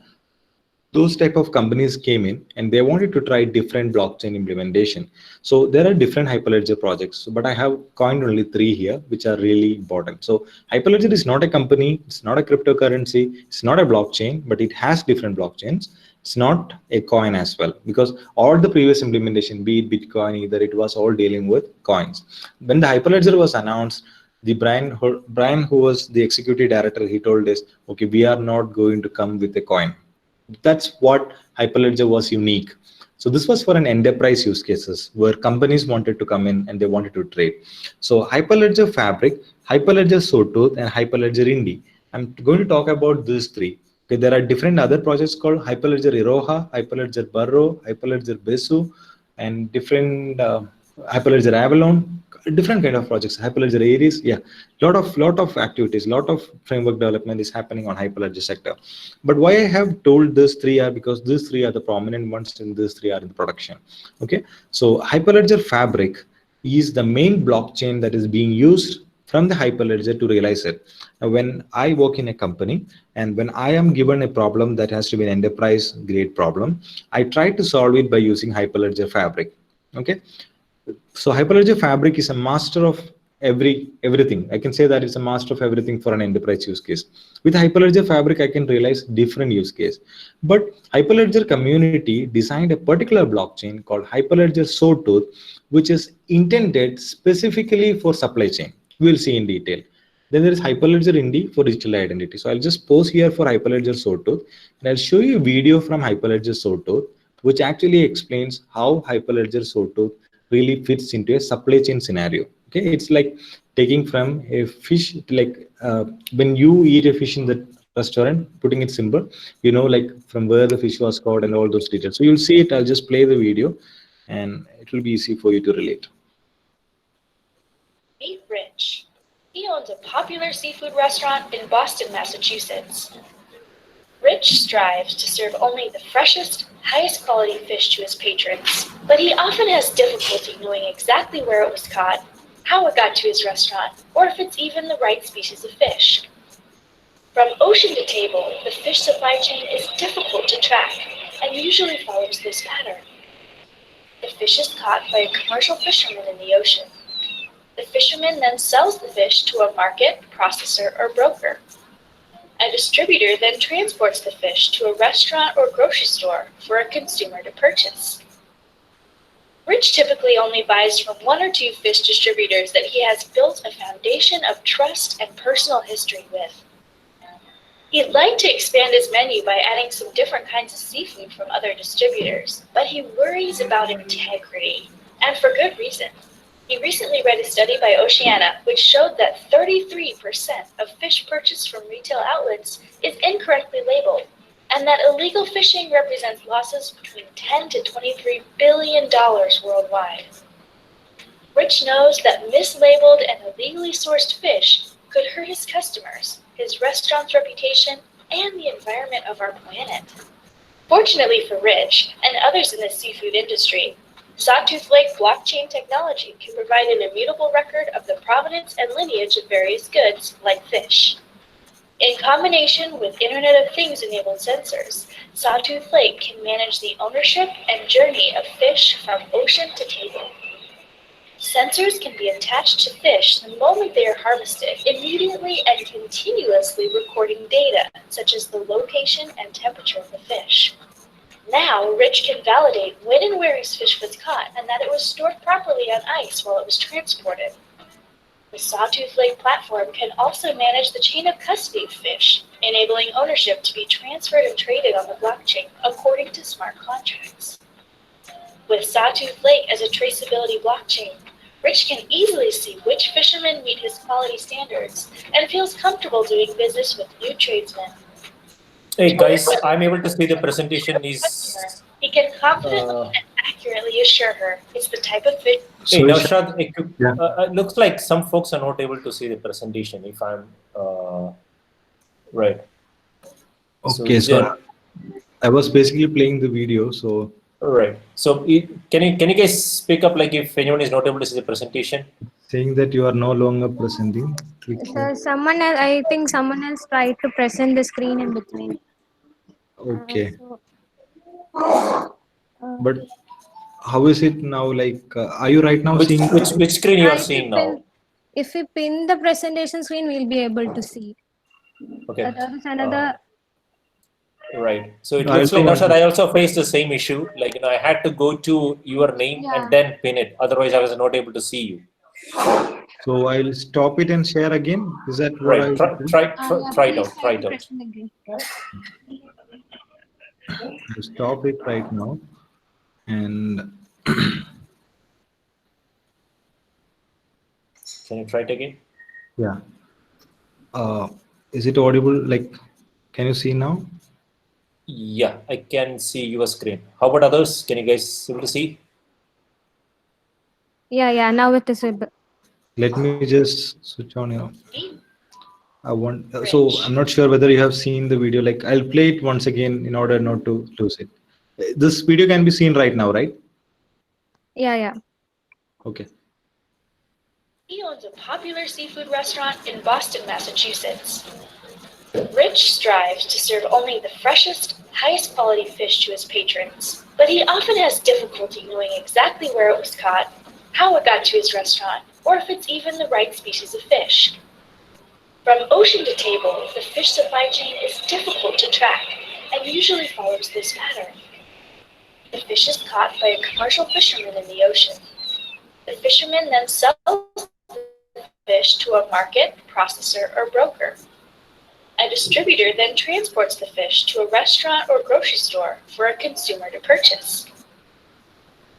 those type of companies came in and they wanted to try different blockchain implementation. So there are different Hyperledger projects, but I have coined only 3 here, which are really important. So Hyperledger is not a company, it's not a cryptocurrency, it's not a blockchain, but it has different blockchains. It's not a coin as well, because all the previous implementation, be it Bitcoin, either it was all dealing with coins. When the Hyperledger was announced, the Brian, who was the executive director, he told us, okay, we are not going to come with a coin. That's what Hyperledger was unique. So this was for an enterprise use cases where companies wanted to come in and they wanted to trade. So Hyperledger Fabric, Hyperledger Sawtooth, and Hyperledger Indy. I'm going to talk about these 3. Okay, there are different other projects called Hyperledger Iroha, Hyperledger Burrow, Hyperledger Besu, and different Hyperledger Avalon, different kind of projects. Hyperledger Aries, lot of activities, lot of framework development is happening on Hyperledger sector. But why I have told these 3 are because these 3 are the prominent ones, and these 3 are in production. Okay, so Hyperledger Fabric is the main blockchain that is being used from the Hyperledger to realize it. Now, when I work in a company and when I am given a problem that has to be an enterprise grade problem, I try to solve it by using Hyperledger Fabric. Okay, so Hyperledger Fabric is a master of everything. I can say that it's a master of everything for an enterprise use case. With Hyperledger Fabric, I can realize different use case. But Hyperledger community designed a particular blockchain called Hyperledger Sawtooth, which is intended specifically for supply chain. We'll see in detail. Then there is Hyperledger Indy for digital identity. So I'll just pause here for Hyperledger Sawtooth, and I'll show you a video from Hyperledger Sawtooth, which actually explains how Hyperledger Sawtooth really fits into a supply chain scenario. Okay, it's like taking from a fish, like when you eat a fish in the restaurant, putting it simple, like from where the fish was caught and all those details. So you'll see it. I'll just play the video and it will be easy for you to relate. Meet Rich. He owns a popular seafood restaurant in Boston, Massachusetts. Rich strives to serve only the freshest, highest quality fish to his patrons, but he often has difficulty knowing exactly where it was caught, how it got to his restaurant, or if it's even the right species of fish. From ocean to table, the fish supply chain is difficult to track and usually follows this pattern. The fish is caught by a commercial fisherman in the ocean. The fisherman then sells the fish to a market, processor, or broker. A distributor then transports the fish to a restaurant or grocery store for a consumer to purchase. Rich typically only buys from one or two fish distributors that he has built a foundation of trust and personal history with. He'd like to expand his menu by adding some different kinds of seafood from other distributors, but he worries about integrity, and for good reason. He recently read a study by Oceana which showed that 33% of fish purchased from retail outlets is incorrectly labeled, and that illegal fishing represents losses between $10 to $23 billion worldwide. Rich knows that mislabeled and illegally sourced fish could hurt his customers, his restaurant's reputation, and the environment of our planet. Fortunately for Rich and others in the seafood industry, Sawtooth Lake blockchain technology can provide an immutable record of the provenance and lineage of various goods, like fish. In combination with Internet of Things enabled sensors, Sawtooth Lake can manage the ownership and journey of fish from ocean to table. Sensors can be attached to fish the moment they are harvested, immediately and continuously recording data, such as the location and temperature of the fish. Now, Rich can validate when and where his fish was caught and that it was stored properly on ice while it was transported. The Sawtooth Lake platform can also manage the chain of custody of fish, enabling ownership to be transferred and traded on the blockchain according to smart contracts. With Sawtooth Lake as a traceability blockchain, Rich can easily see which fishermen meet his quality standards and feels comfortable doing business with new tradesmen. Hey guys, I'm able to see the presentation is. He can confidently and accurately assure her it's the type of fish. Hey, So Naushad, Yeah. it looks like some folks are not able to see the presentation. If I'm right. Okay, so I was basically playing the video, so Right. So can you guys speak up, like if anyone is not able to see the presentation? saying that you are no longer presenting. Click So someone else, I think someone else tried to present the screen in between. Okay, So, but how is it now? Like, are you right now Which seeing? which screen you are if seeing you now? pin, if we pin the presentation screen, we'll be able to see. Okay. There is another. Right. So it I looks also like, want Naushad, to- I also faced the same issue. Like, I had to go to your name Yeah. and then pin it. Otherwise, I was not able to see you. So I'll stop it and share again. Is that what I Right. will do? Try it Please out. Try it out. present again. I'll stop it right now, and Can you try it again? yeah. Is it audible? Like, can you see now? Yeah, I can see your screen. How about others? Can you guys able to see? Yeah. Now it is able. Let me just switch on here. Meet I want. So I'm not sure whether you have seen the video. Like, I'll play it once again in order not to lose it. This video can be seen right now, right? Yeah. Okay. He owns a popular seafood restaurant in Boston, Massachusetts. Rich strives to serve only the freshest, highest quality fish to his patrons, but he often has difficulty knowing exactly where it was caught, how it got to his restaurant, or if it's even the right species of fish. From ocean to table, the fish supply chain is difficult to track and usually follows this pattern. The fish is caught by a commercial fisherman in the ocean. The fisherman then sells the fish to a market, processor, or broker. A distributor then transports the fish to a restaurant or grocery store for a consumer to purchase.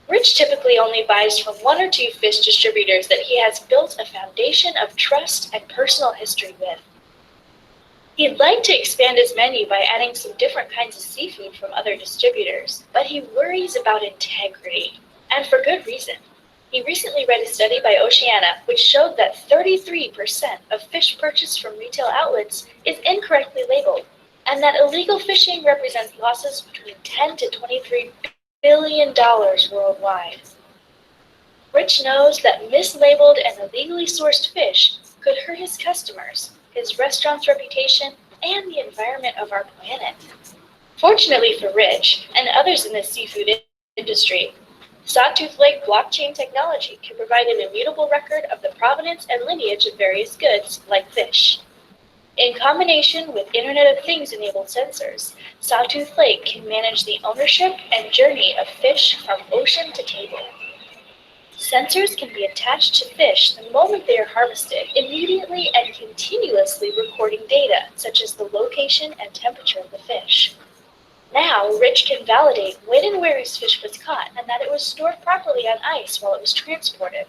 Rich typically only buys from one or two fish distributors that he has built a foundation of trust and personal history with. He'd like to expand his menu by adding some different kinds of seafood from other distributors, but he worries about integrity, and for good reason. He recently read a study by Oceana which showed that 33% of fish purchased from retail outlets is incorrectly labeled, and that illegal fishing represents losses between $10 to $23 billion worldwide. Rich knows that mislabeled and illegally sourced fish could hurt his customers, his restaurant's reputation, and the environment of our planet. Fortunately for Rich and others in the seafood industry, Sawtooth Lake blockchain technology can provide an immutable record of the provenance and lineage of various goods, like fish. In combination with Internet of Things enabled sensors, Sawtooth Lake can manage the ownership and journey of fish from ocean to table. Sensors can be attached to fish the moment they are harvested, immediately and continuously recording data, such as the location and temperature of the fish. Now, Rich can validate when and where his fish was caught and that it was stored properly on ice while it was transported.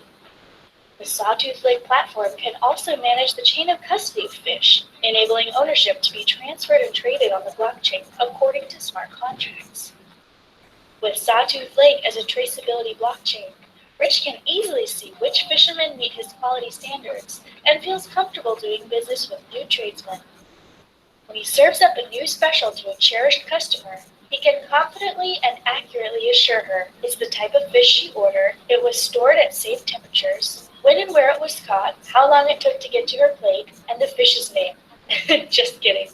The Sawtooth Lake platform can also manage the chain of custody of fish, enabling ownership to be transferred and traded on the blockchain according to smart contracts. With Sawtooth Lake as a traceability blockchain, Rich can easily see which fishermen meet his quality standards and feels comfortable doing business with new tradesmen. When he serves up a new special to a cherished customer, he can confidently and accurately assure her it's the type of fish she ordered, it was stored at safe temperatures, when and where it was caught, how long it took to get to her plate, and the fish's name. Just kidding.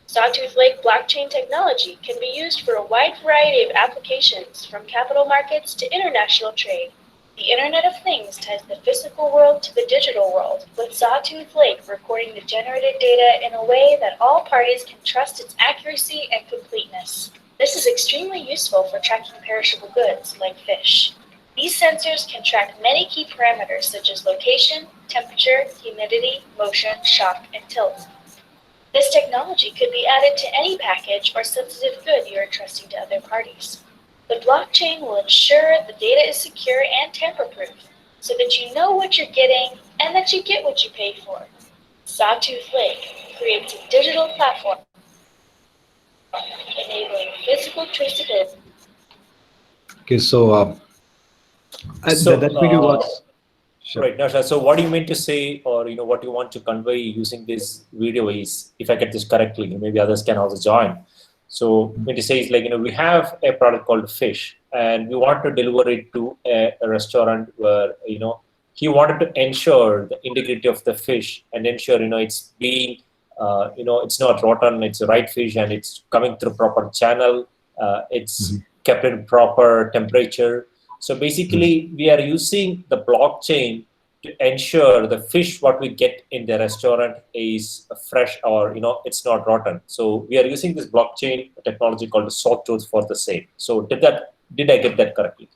Sawtooth Lake blockchain technology can be used for a wide variety of applications, from capital markets to international trade. The Internet of Things ties the physical world to the digital world, with Sawtooth Lake recording the generated data in a way that all parties can trust its accuracy and completeness. This is extremely useful for tracking perishable goods, like fish. These sensors can track many key parameters such as location, temperature, humidity, motion, shock, and tilt. This technology could be added to any package or sensitive good you are trusting to other parties. The blockchain will ensure the data is secure and tamper-proof, so that you know what you're getting and that you get what you pay for. Sawtooth Lake creates a digital platform enabling physical traceability. Okay, so that video was sure. Right, Nasha. So what do you mean to say, or what you want to convey using this video is, if I get this correctly, maybe others can also join. So what to say is like, we have a product called fish, and we want to deliver it to a restaurant where, he wanted to ensure the integrity of the fish and ensure, it's being, it's not rotten, it's the right fish and it's coming through proper channel, it's kept in proper temperature. So basically, we are using the blockchain to ensure the fish what we get in the restaurant is fresh or it's not rotten. So we are using this blockchain technology called Sawtooth for the same. So did I get that correctly?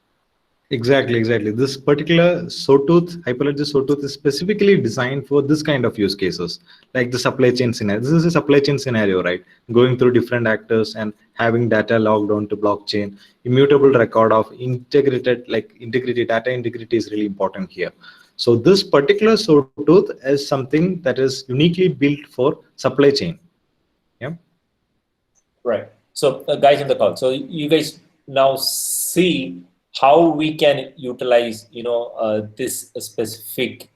Exactly. This particular Sawtooth, Hyperledger Sawtooth is specifically designed for this kind of use cases, like the supply chain scenario. This is a supply chain scenario, right? Going through different actors and having data logged onto blockchain, immutable record of integrity data integrity is really important here. So this particular Sawtooth is something that is uniquely built for supply chain. Yeah. Right. So guys in the call, so you guys now see how we can utilize this specific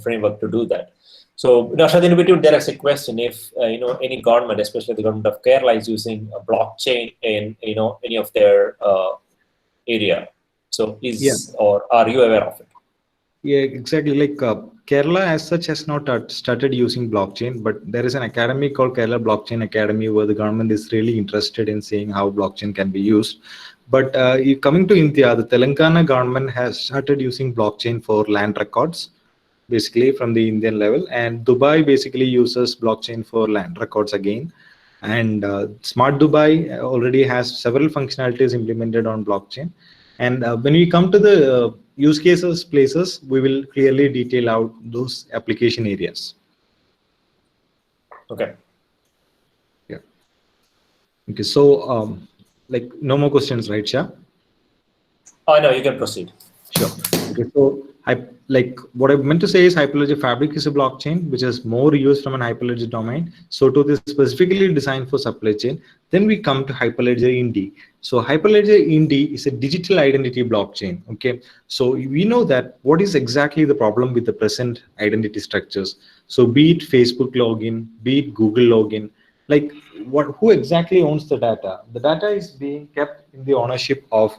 framework to do that. So Nasha, in between there is a question: if any government, especially the government of Kerala, is using a blockchain in any of their area, so or are you aware of it? Yeah, exactly. Like Kerala as such has not started using blockchain, but there is an academy called Kerala Blockchain Academy where the government is really interested in seeing how blockchain can be used. But coming to India, the Telangana government has started using blockchain for land records, basically from the Indian level, and Dubai basically uses blockchain for land records again. And Smart Dubai already has several functionalities implemented on blockchain. And when we come to the use cases places, we will clearly detail out those application areas. Okay. Yeah. Okay. So, like no more questions, right, Shah? Oh no, you can proceed. Sure. Sure. Okay, so like what I meant to say is Hyperledger Fabric is a blockchain which is more used from an Hyperledger domain. So it is specifically designed for supply chain. Then we come to Hyperledger Indy. So Hyperledger Indy is a digital identity blockchain. Okay, so we know that what is exactly the problem with the present identity structures. So be it Facebook login, be it Google login, like who exactly owns the data? The data is being kept in the ownership of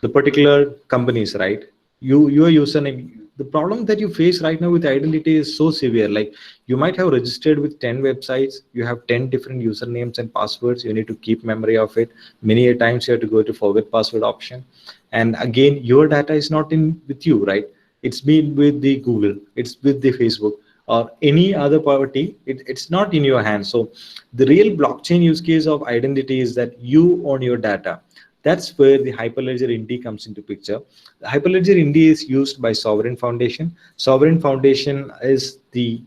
the particular companies, right? Your username. The problem that you face right now with identity is so severe. Like you might have registered with 10 websites, you have 10 different usernames and passwords, you need to keep memory of it. Many a times you have to go to forget password option, and again your data is not in with you, right? It's been with the Google, it's with the Facebook or any other party. It's not in your hands. So the real blockchain use case of identity is that you own your data. That's where the Hyperledger Indy comes into picture. The Hyperledger Indy is used by Sovereign Foundation. Sovereign Foundation is the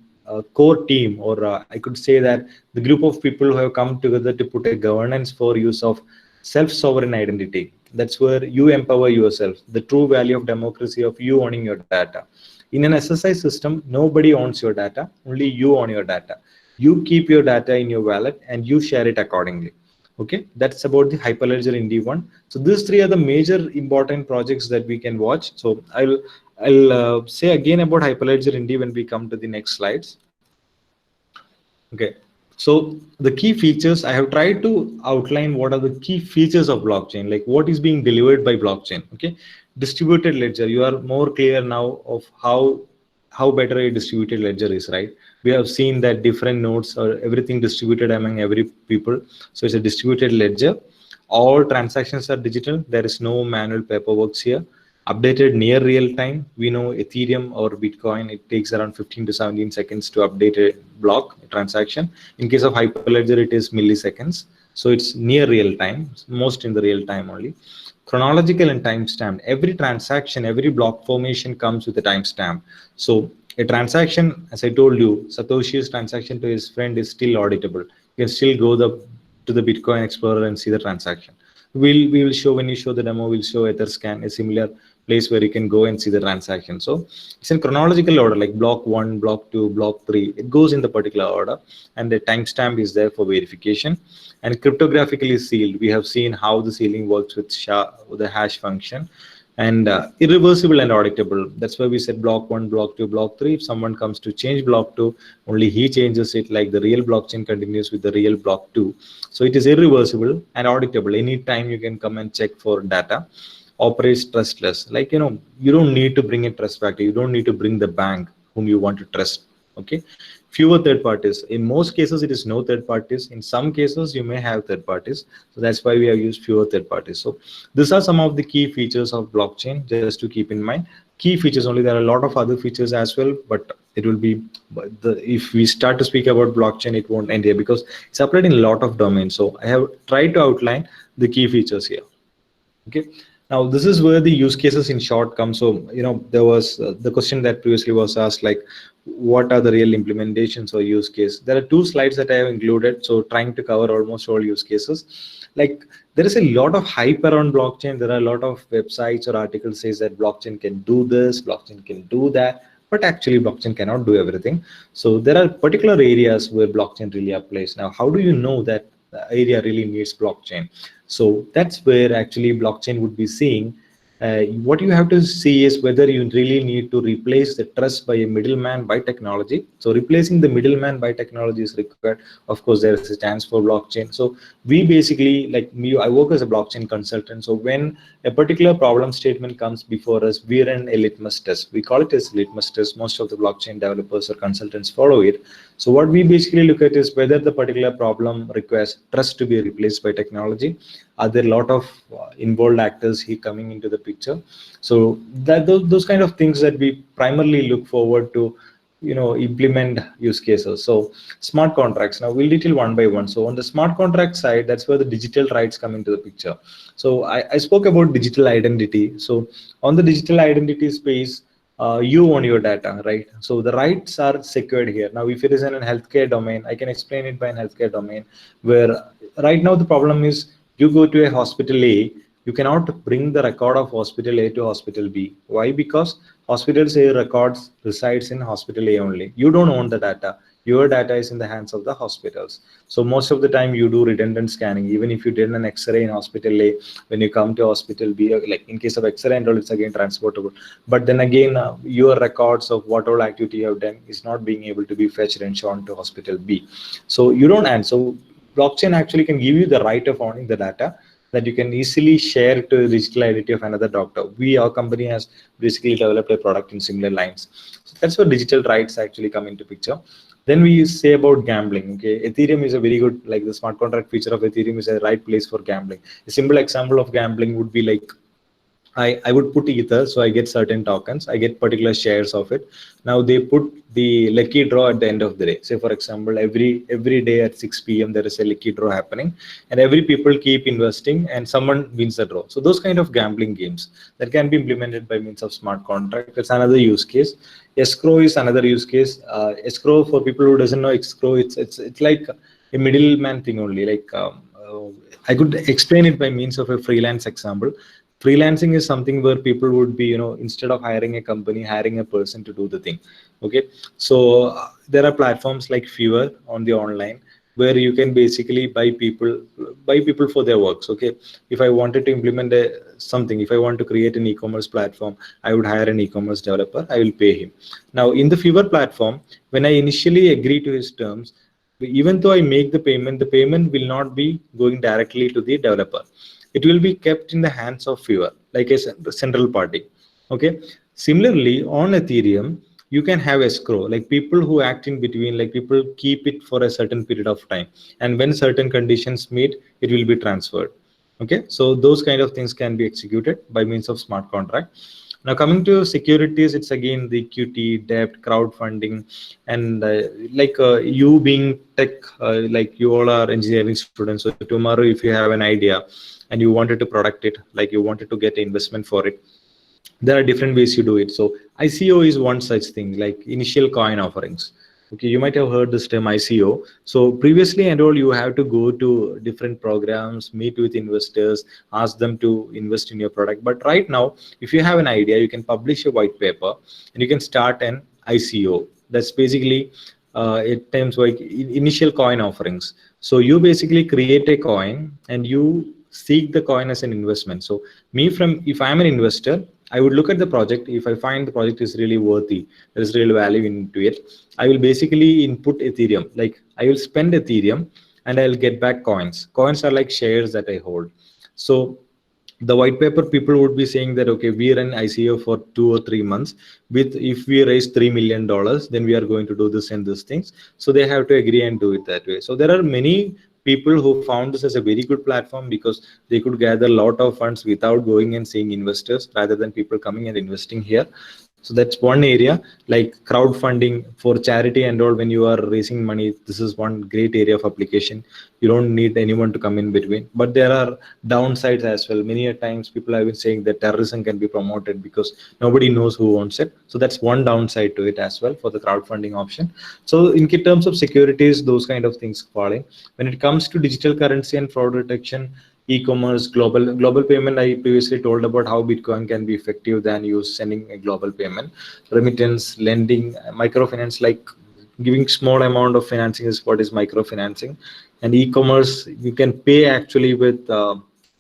core team, or I could say that the group of people who have come together to put a governance for use of self-sovereign identity. That's where you empower yourself, the true value of democracy of you owning your data. In an SSI system, nobody owns your data, only you own your data. You keep your data in your wallet and you share it accordingly. Okay, that's about the Hyperledger Indy one. So these three are the major important projects that we can watch. So I'll say again about Hyperledger Indy when we come to the next slides. Okay, so the key features, I have tried to outline what are the key features of blockchain, like what is being delivered by blockchain. Okay, distributed ledger, you are more clear now of how better a distributed ledger is, right? We have seen that different nodes or everything distributed among every people. So it's a distributed ledger. All transactions are digital. There is no manual paperwork here. Updated near real time. We know Ethereum or Bitcoin, it takes around 15 to 17 seconds to update a block, a transaction. In case of Hyperledger, it is milliseconds. So it's near real time, most in the real time only. Chronological and timestamp. Every transaction, every block formation comes with a timestamp. So a transaction, as I told you, Satoshi's transaction to his friend is still auditable. You can still go to the Bitcoin Explorer and see the transaction. We will show, when you show the demo, we'll show Etherscan, a similar place where you can go and see the transaction. So it's in chronological order, like block 1, block 2, block 3. It goes in the particular order, and the timestamp is there for verification. And cryptographically sealed, we have seen how the sealing works with the hash function. And irreversible and auditable. That's why we said block 1, block 2, block 3. If someone comes to change block 2, only he changes it, like the real blockchain continues with the real block 2. So it is irreversible and auditable. Anytime you can come and check for data. Operates trustless. Like, you know, you don't need to bring a trust factor. You don't need to bring the bank whom you want to trust. Okay. Fewer third parties. In most cases, it is no third parties. In some cases, you may have third parties. So that's why we have used fewer third parties. So these are some of the key features of blockchain, just to keep in mind. Key features only. There are a lot of other features as well, but it will be, if we start to speak about blockchain, it won't end here because it's applied in a lot of domains. So I have tried to outline the key features here. Okay. Now, this is where the use cases in short come. So, you know, there was the question that previously was asked, like, what are the real implementations or use case? There are 2 slides that I have included. So trying to cover almost all use cases. Like, there is a lot of hype around blockchain. There are a lot of websites or articles says that blockchain can do this, blockchain can do that. But actually, blockchain cannot do everything. So there are particular areas where blockchain really applies. Now, how do you know that the area really needs blockchain? So that's where actually blockchain would be seeing. What you have to see is whether you really need to replace the trust by a middleman by technology. So replacing the middleman by technology is required. Of course, there is a chance for blockchain. So we basically, like me, I work as a blockchain consultant. So when a particular problem statement comes before us, we run a litmus test. We call it as litmus test. Most of the blockchain developers or consultants follow it. So what we basically look at is whether the particular problem requires trust to be replaced by technology. Are there a lot of involved actors here coming into the picture? So that those kind of things that we primarily look forward to, you know, implement use cases. So smart contracts. Now we'll detail one by one. So on the smart contract side, that's where the digital rights come into the picture. So I spoke about digital identity. So on the digital identity space, you own your data, right? So the rights are secured here. Now, if it is in a healthcare domain, I can explain it by a healthcare domain, where right now the problem is you go to a hospital A, you cannot bring the record of hospital A to hospital B. Why? Because hospital A records resides in hospital A only. You don't own the data. Your data is in the hands of the hospitals. So most of the time you do redundant scanning. Even if you did an X-ray in hospital A, when you come to hospital B, like in case of X-ray and all, it's again transportable. But then again, your records of what all activity you have done is not being able to be fetched and shown to hospital B. So you don't, and so blockchain actually can give you the right of owning the data that you can easily share to the digital identity of another doctor. Our company has basically developed a product in similar lines. So that's where digital rights actually come into picture. Then we say about gambling. Okay, Ethereum is a very good, like the smart contract feature of Ethereum is a right place for gambling. A simple example of gambling would be like, I would put Ether, so I get certain tokens, I get particular shares of it. Now they put the lucky draw at the end of the day. Say for example, every day at 6 p.m. there is a lucky draw happening, and every people keep investing, and someone wins the draw. So those kind of gambling games that can be implemented by means of smart contract. That's another use case. Escrow is another use case. Escrow, for people who doesn't know escrow, it's like a middleman thing only. Like I could explain it by means of a freelance example. Freelancing is something where people would be, instead of hiring a company, hiring a person to do the thing. Okay, so there are platforms like Fiverr on the online where you can basically buy people for their works. Okay, if I wanted to implement something, if I want to create an e-commerce platform, I would hire an e-commerce developer, I will pay him. Now in the Fiverr platform, when I initially agree to his terms, even though I make the payment will not be going directly to the developer. It will be kept in the hands of Fiverr, like a central party. Okay. Similarly, on Ethereum, you can have escrow, like people who act in between, like people keep it for a certain period of time, and when certain conditions meet, it will be transferred. Okay, so those kind of things can be executed by means of smart contract. Now coming to securities, it's again the equity, debt, crowdfunding, and you being tech, like you all are engineering students. So tomorrow, if you have an idea and you wanted to product it, like you wanted to get investment for it, there are different ways you do it. So ICO is one such thing, like initial coin offerings. Okay, you might have heard this term ICO. So previously and all, you have to go to different programs, meet with investors, ask them to invest in your product. But right now, if you have an idea, you can publish a white paper and you can start an ICO. That's basically at times like initial coin offerings. So you basically create a coin and you seek the coin as an investment. So if I'm an investor, I would look at the project. If I find the project is really worthy, there is real value into it, I will basically input Ethereum. Like I will spend Ethereum and I'll get back coins. Coins are like shares that I hold. So the white paper people would be saying that, okay, we run ICO for 2 or 3 months. If we raise $3 million, then we are going to do this and these things. So they have to agree and do it that way. So there are many people who found this as a very good platform because they could gather a lot of funds without going and seeing investors, rather than people coming and investing here. So that's one area. Like crowdfunding for charity and all, when you are raising money, this is one great area of application. You don't need anyone to come in between. But there are downsides as well. Many a times people have been saying that terrorism can be promoted because nobody knows who owns it. So that's one downside to it as well for the crowdfunding option. So in terms of securities, those kind of things falling. When it comes to digital currency and fraud detection, e-commerce, global payment, I previously told about how Bitcoin can be effective than you sending a global payment. Remittance, lending, microfinance, like giving small amount of financing is what is microfinancing. And e-commerce, you can pay actually with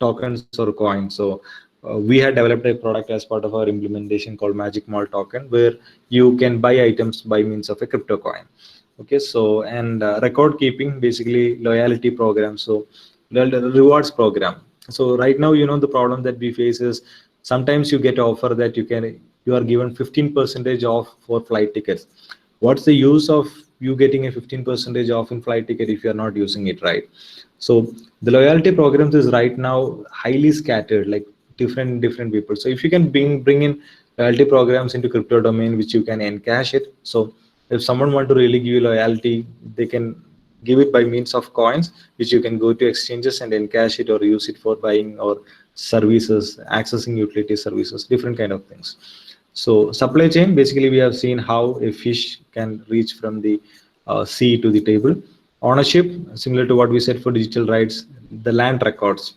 tokens or coins. So we had developed a product as part of our implementation called Magic Mall Token, where you can buy items by means of a crypto coin. Okay, so and record keeping, basically loyalty program. So the rewards program. So right now, the problem that we face is sometimes you get an offer that you are given 15% off for flight tickets. What's the use of you getting a 15% off in flight ticket if you are not using it, right? So the loyalty programs is right now highly scattered, like different people. So if you can bring in loyalty programs into crypto domain, which you can encash it. So if someone want to really give you loyalty, they can give it by means of coins, which you can go to exchanges and encash it or use it for buying or services, accessing utility services, different kind of things. So supply chain, basically we have seen how a fish can reach from the sea to the table. Ownership, similar to what we said for digital rights, the land records.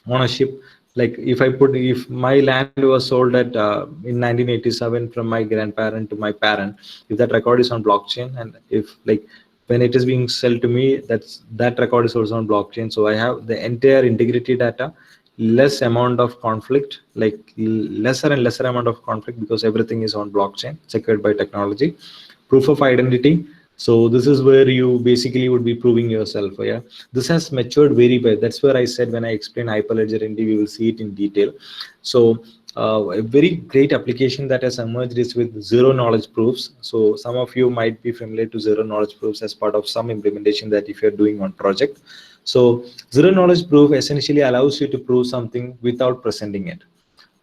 Ownership, Like if my land was sold at in 1987 from my grandparent to my parent, if that record is on blockchain, and if like when it is being sold to me, that record is also on blockchain. So I have the entire integrity data, less amount of conflict, like lesser and lesser amount of conflict, because everything is on blockchain, secured by technology. Proof of identity. So this is where you basically would be proving yourself. Yeah, this has matured very well. That's where I said when I explain Hyperledger Indy, we will see it in detail. So a very great application that has emerged is with zero knowledge proofs. So some of you might be familiar to zero knowledge proofs as part of some implementation that if you're doing on project. So zero knowledge proof essentially allows you to prove something without presenting it.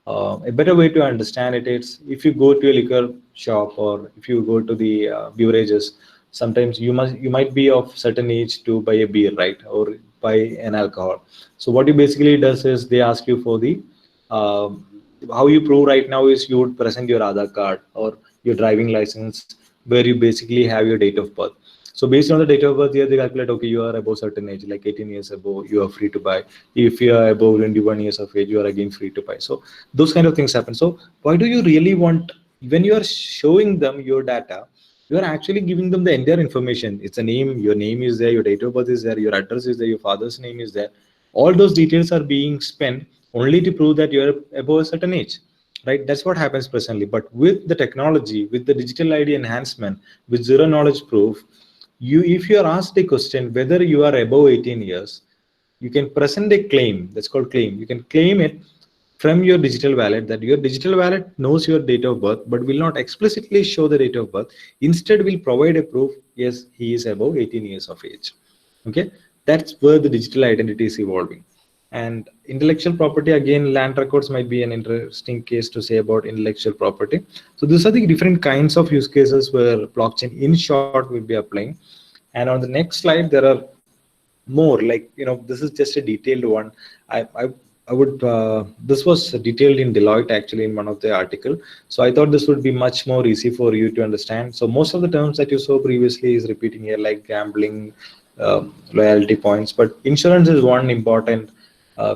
A better way to understand it is if you go to a liquor shop or if you go to the beverages, sometimes you might be of certain age to buy a beer, right, or buy an alcohol. So what you basically does is they ask you for the how you prove right now is you would present your Aadhaar card or your driving license, where you basically have your date of birth. So based on the date of birth, here they calculate, okay, you are above certain age, like 18 years above, you are free to buy. If you are above 21 years of age, you are again free to buy. So those kind of things happen. So why do you really want, when you are showing them your data, you are actually giving them the entire information. It's a name, your name is there, your date of birth is there, your address is there, your father's name is there. All those details are being spent only to prove that you are above a certain age, right? That's what happens presently. But with the technology, with the digital ID enhancement, with zero knowledge proof, if you are asked a question whether you are above 18 years, you can present a claim. That's called claim. You can claim it from your digital wallet, that your digital wallet knows your date of birth but will not explicitly show the date of birth. Instead will provide a proof, yes, he is above 18 years of age. Okay, that's where the digital identity is evolving. And intellectual property, again, land records might be an interesting case to say about intellectual property. So these are the different kinds of use cases where blockchain in short will be applying. And on the next slide, there are more, like, this is just a detailed one. I would, this was detailed in Deloitte actually in one of the article. So I thought this would be much more easy for you to understand. So most of the terms that you saw previously is repeating here, like gambling, loyalty points, but insurance is one important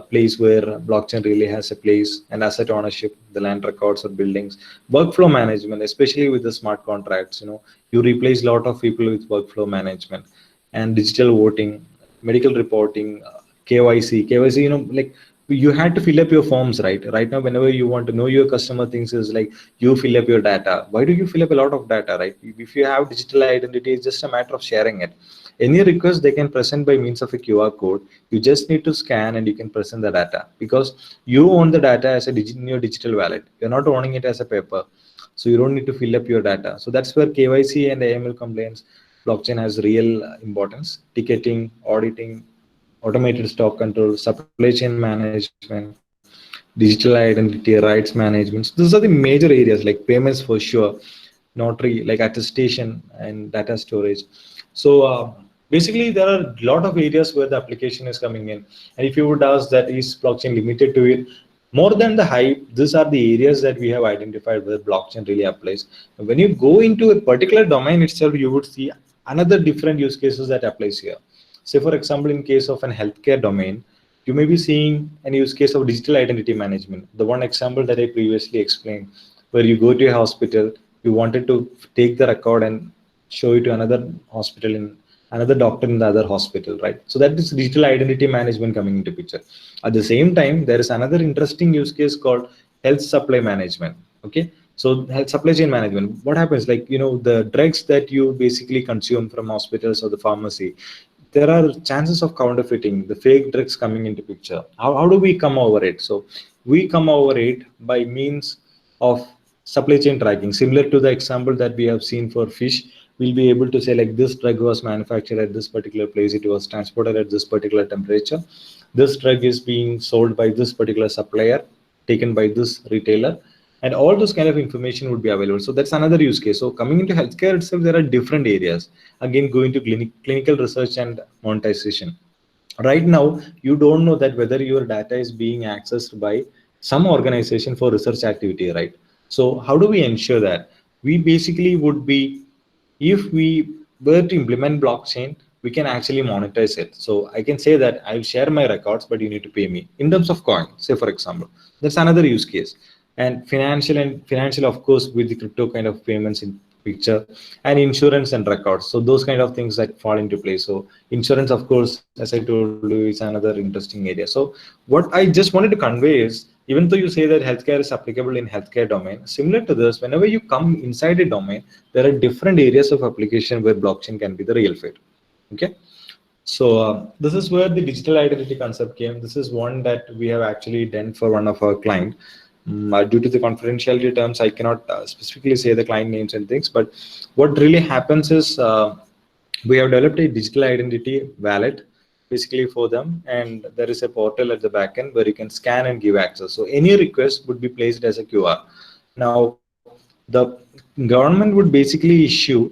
place where blockchain really has a place, and asset ownership, the land records or buildings, workflow management, especially with the smart contracts. You replace a lot of people with workflow management, and digital voting, medical reporting, KYC. Like you had to fill up your forms, right? Right now, whenever you want to know your customer things, is like you fill up your data. Why do you fill up a lot of data, right? If you have digital identity, it's just a matter of sharing it. Any request they can present by means of a QR code. You just need to scan and you can present the data, because you own the data as in your digital wallet. You're not owning it as a paper. So you don't need to fill up your data. So that's where KYC and AML compliance blockchain has real importance. Ticketing, auditing, automated stock control, supply chain management, digital identity, rights management. So these are the major areas, like payments for sure, notary, like attestation and data storage. So basically, there are a lot of areas where the application is coming in. And if you would ask that is blockchain limited to it, more than the hype, these are the areas that we have identified where blockchain really applies. When you go into a particular domain itself, you would see another different use cases that applies here. Say, for example, in case of an healthcare domain, you may be seeing an use case of digital identity management. The one example that I previously explained, where you go to a hospital, you wanted to take the record and show it to another hospital in another doctor in the other hospital, right? So that is digital identity management coming into picture. At the same time, there is another interesting use case called health supply management. Okay, so health supply chain management. What happens, like, the drugs that you basically consume from hospitals or the pharmacy, there are chances of counterfeiting, the fake drugs coming into picture. How do we come over it? So we come over it by means of supply chain tracking, similar to the example that we have seen for fish. We'll be able to say, like, this drug was manufactured at this particular place, it was transported at this particular temperature, this drug is being sold by this particular supplier, taken by this retailer, and all those kind of information would be available. So that's another use case. So coming into healthcare itself, there are different areas, again going to clinical research and monetization. Right now, you don't know that whether your data is being accessed by some organization for research activity, right? So how do we ensure that? We basically would be, if we were to implement blockchain, we can actually monetize it. So I can say that I'll share my records, but you need to pay me in terms of coin, say for example. That's another use case. And financial, of course, with the crypto kind of payments in picture, and insurance and records. So those kind of things that fall into place. So insurance, of course, as I told you, is another interesting area. So what I just wanted to convey is, even though you say that healthcare is applicable in healthcare domain, similar to this, whenever you come inside a domain, there are different areas of application where blockchain can be the real fit. Okay. So this is where the digital identity concept came. This is one that we have actually done for one of our clients. Due to the confidentiality terms, I cannot specifically say the client names and things, but what really happens is we have developed a digital identity wallet basically for them, and there is a portal at the back end where you can scan and give access. So any request would be placed as a QR. Now, the government would basically issue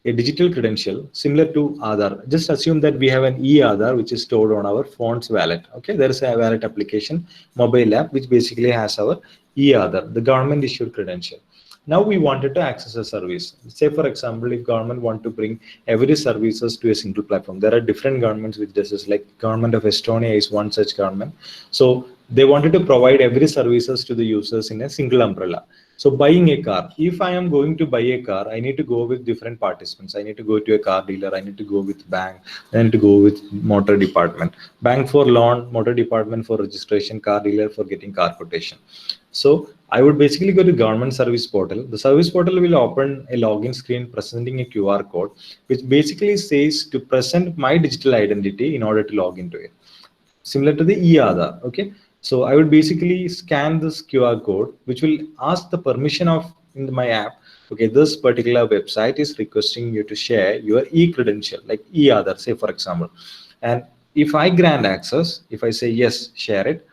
a digital credential similar to Aadhaar. Just assume that we have an e-Aadhaar which is stored on our phone's wallet. Okay, there is a wallet application, mobile app, which basically has our e-Aadhaar, the government issued credential. Now we wanted to access a service. Say for example, if government want to bring every services to a single platform, there are different governments which does this, like government of Estonia is one such government. So they wanted to provide every services to the users in a single umbrella. So buying a car, if I am going to buy a car, I need to go with different participants. I need to go to a car dealer. I need to go with bank. I need to go with motor department. Bank for loan, motor department for registration, car dealer for getting car quotation. So I would basically go to government service portal. The service portal will open a login screen presenting a QR code, which basically says to present my digital identity in order to log into it. Similar to the e-Aadhaar, okay? So I would basically scan this QR code, which will ask the permission of in my app. Okay, this particular website is requesting you to share your e-credential, like e-Aadhaar, say for example. And if I grant access, if I say yes, share it,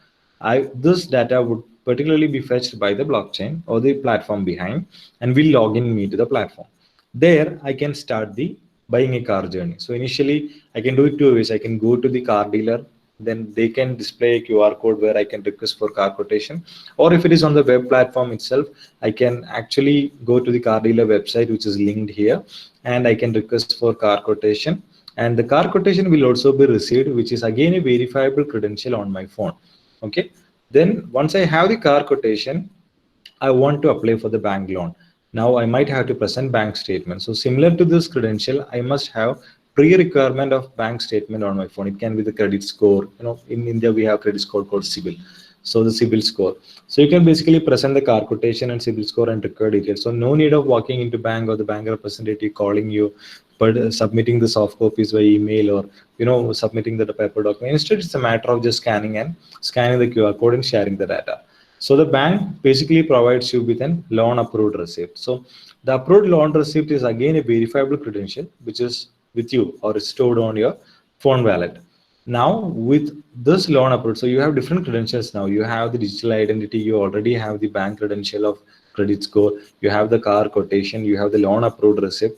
this data would particularly be fetched by the blockchain or the platform behind, and will log in me to the platform. There I can start the buying a car journey. So initially I can do it two ways. I can go to the car dealer, then they can display a QR code where I can request for car quotation. Or if it is on the web platform itself, I can actually go to the car dealer website, which is linked here, and I can request for car quotation. And the car quotation will also be received, which is again a verifiable credential on my phone. Okay. Then once I have the car quotation, I want to apply for the bank loan. Now I might have to present bank statement. So similar to this credential, I must have pre-requirement of bank statement on my phone. It can be the credit score. You know, in India we have credit score called CIBIL. So the CIBIL score. So you can basically present the car quotation and CIBIL score and record details. So no need of walking into bank or the bank representative calling you, but submitting the soft copies by email, or submitting the paper document. Instead, it's a matter of just scanning the QR code and sharing the data. So the bank basically provides you with an loan approved receipt. So the approved loan receipt is again a verifiable credential, which is with you or is stored on your phone wallet. Now with this loan approved, so you have different credentials now. You have the digital identity, you already have the bank credential of credit score, you have the car quotation, you have the loan approved receipt.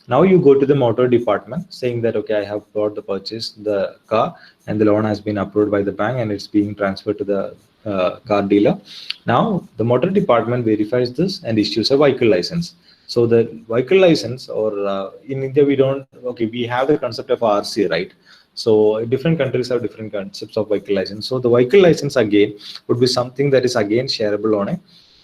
Now you go to the motor department saying that, okay, I have bought the car and the loan has been approved by the bank and it's being transferred to the car dealer. Now the motor department verifies this and issues a vehicle license. So the vehicle license, or in India we have the concept of RC, right? So different countries have different concepts of vehicle license. So the vehicle license again would be something that is again shareable on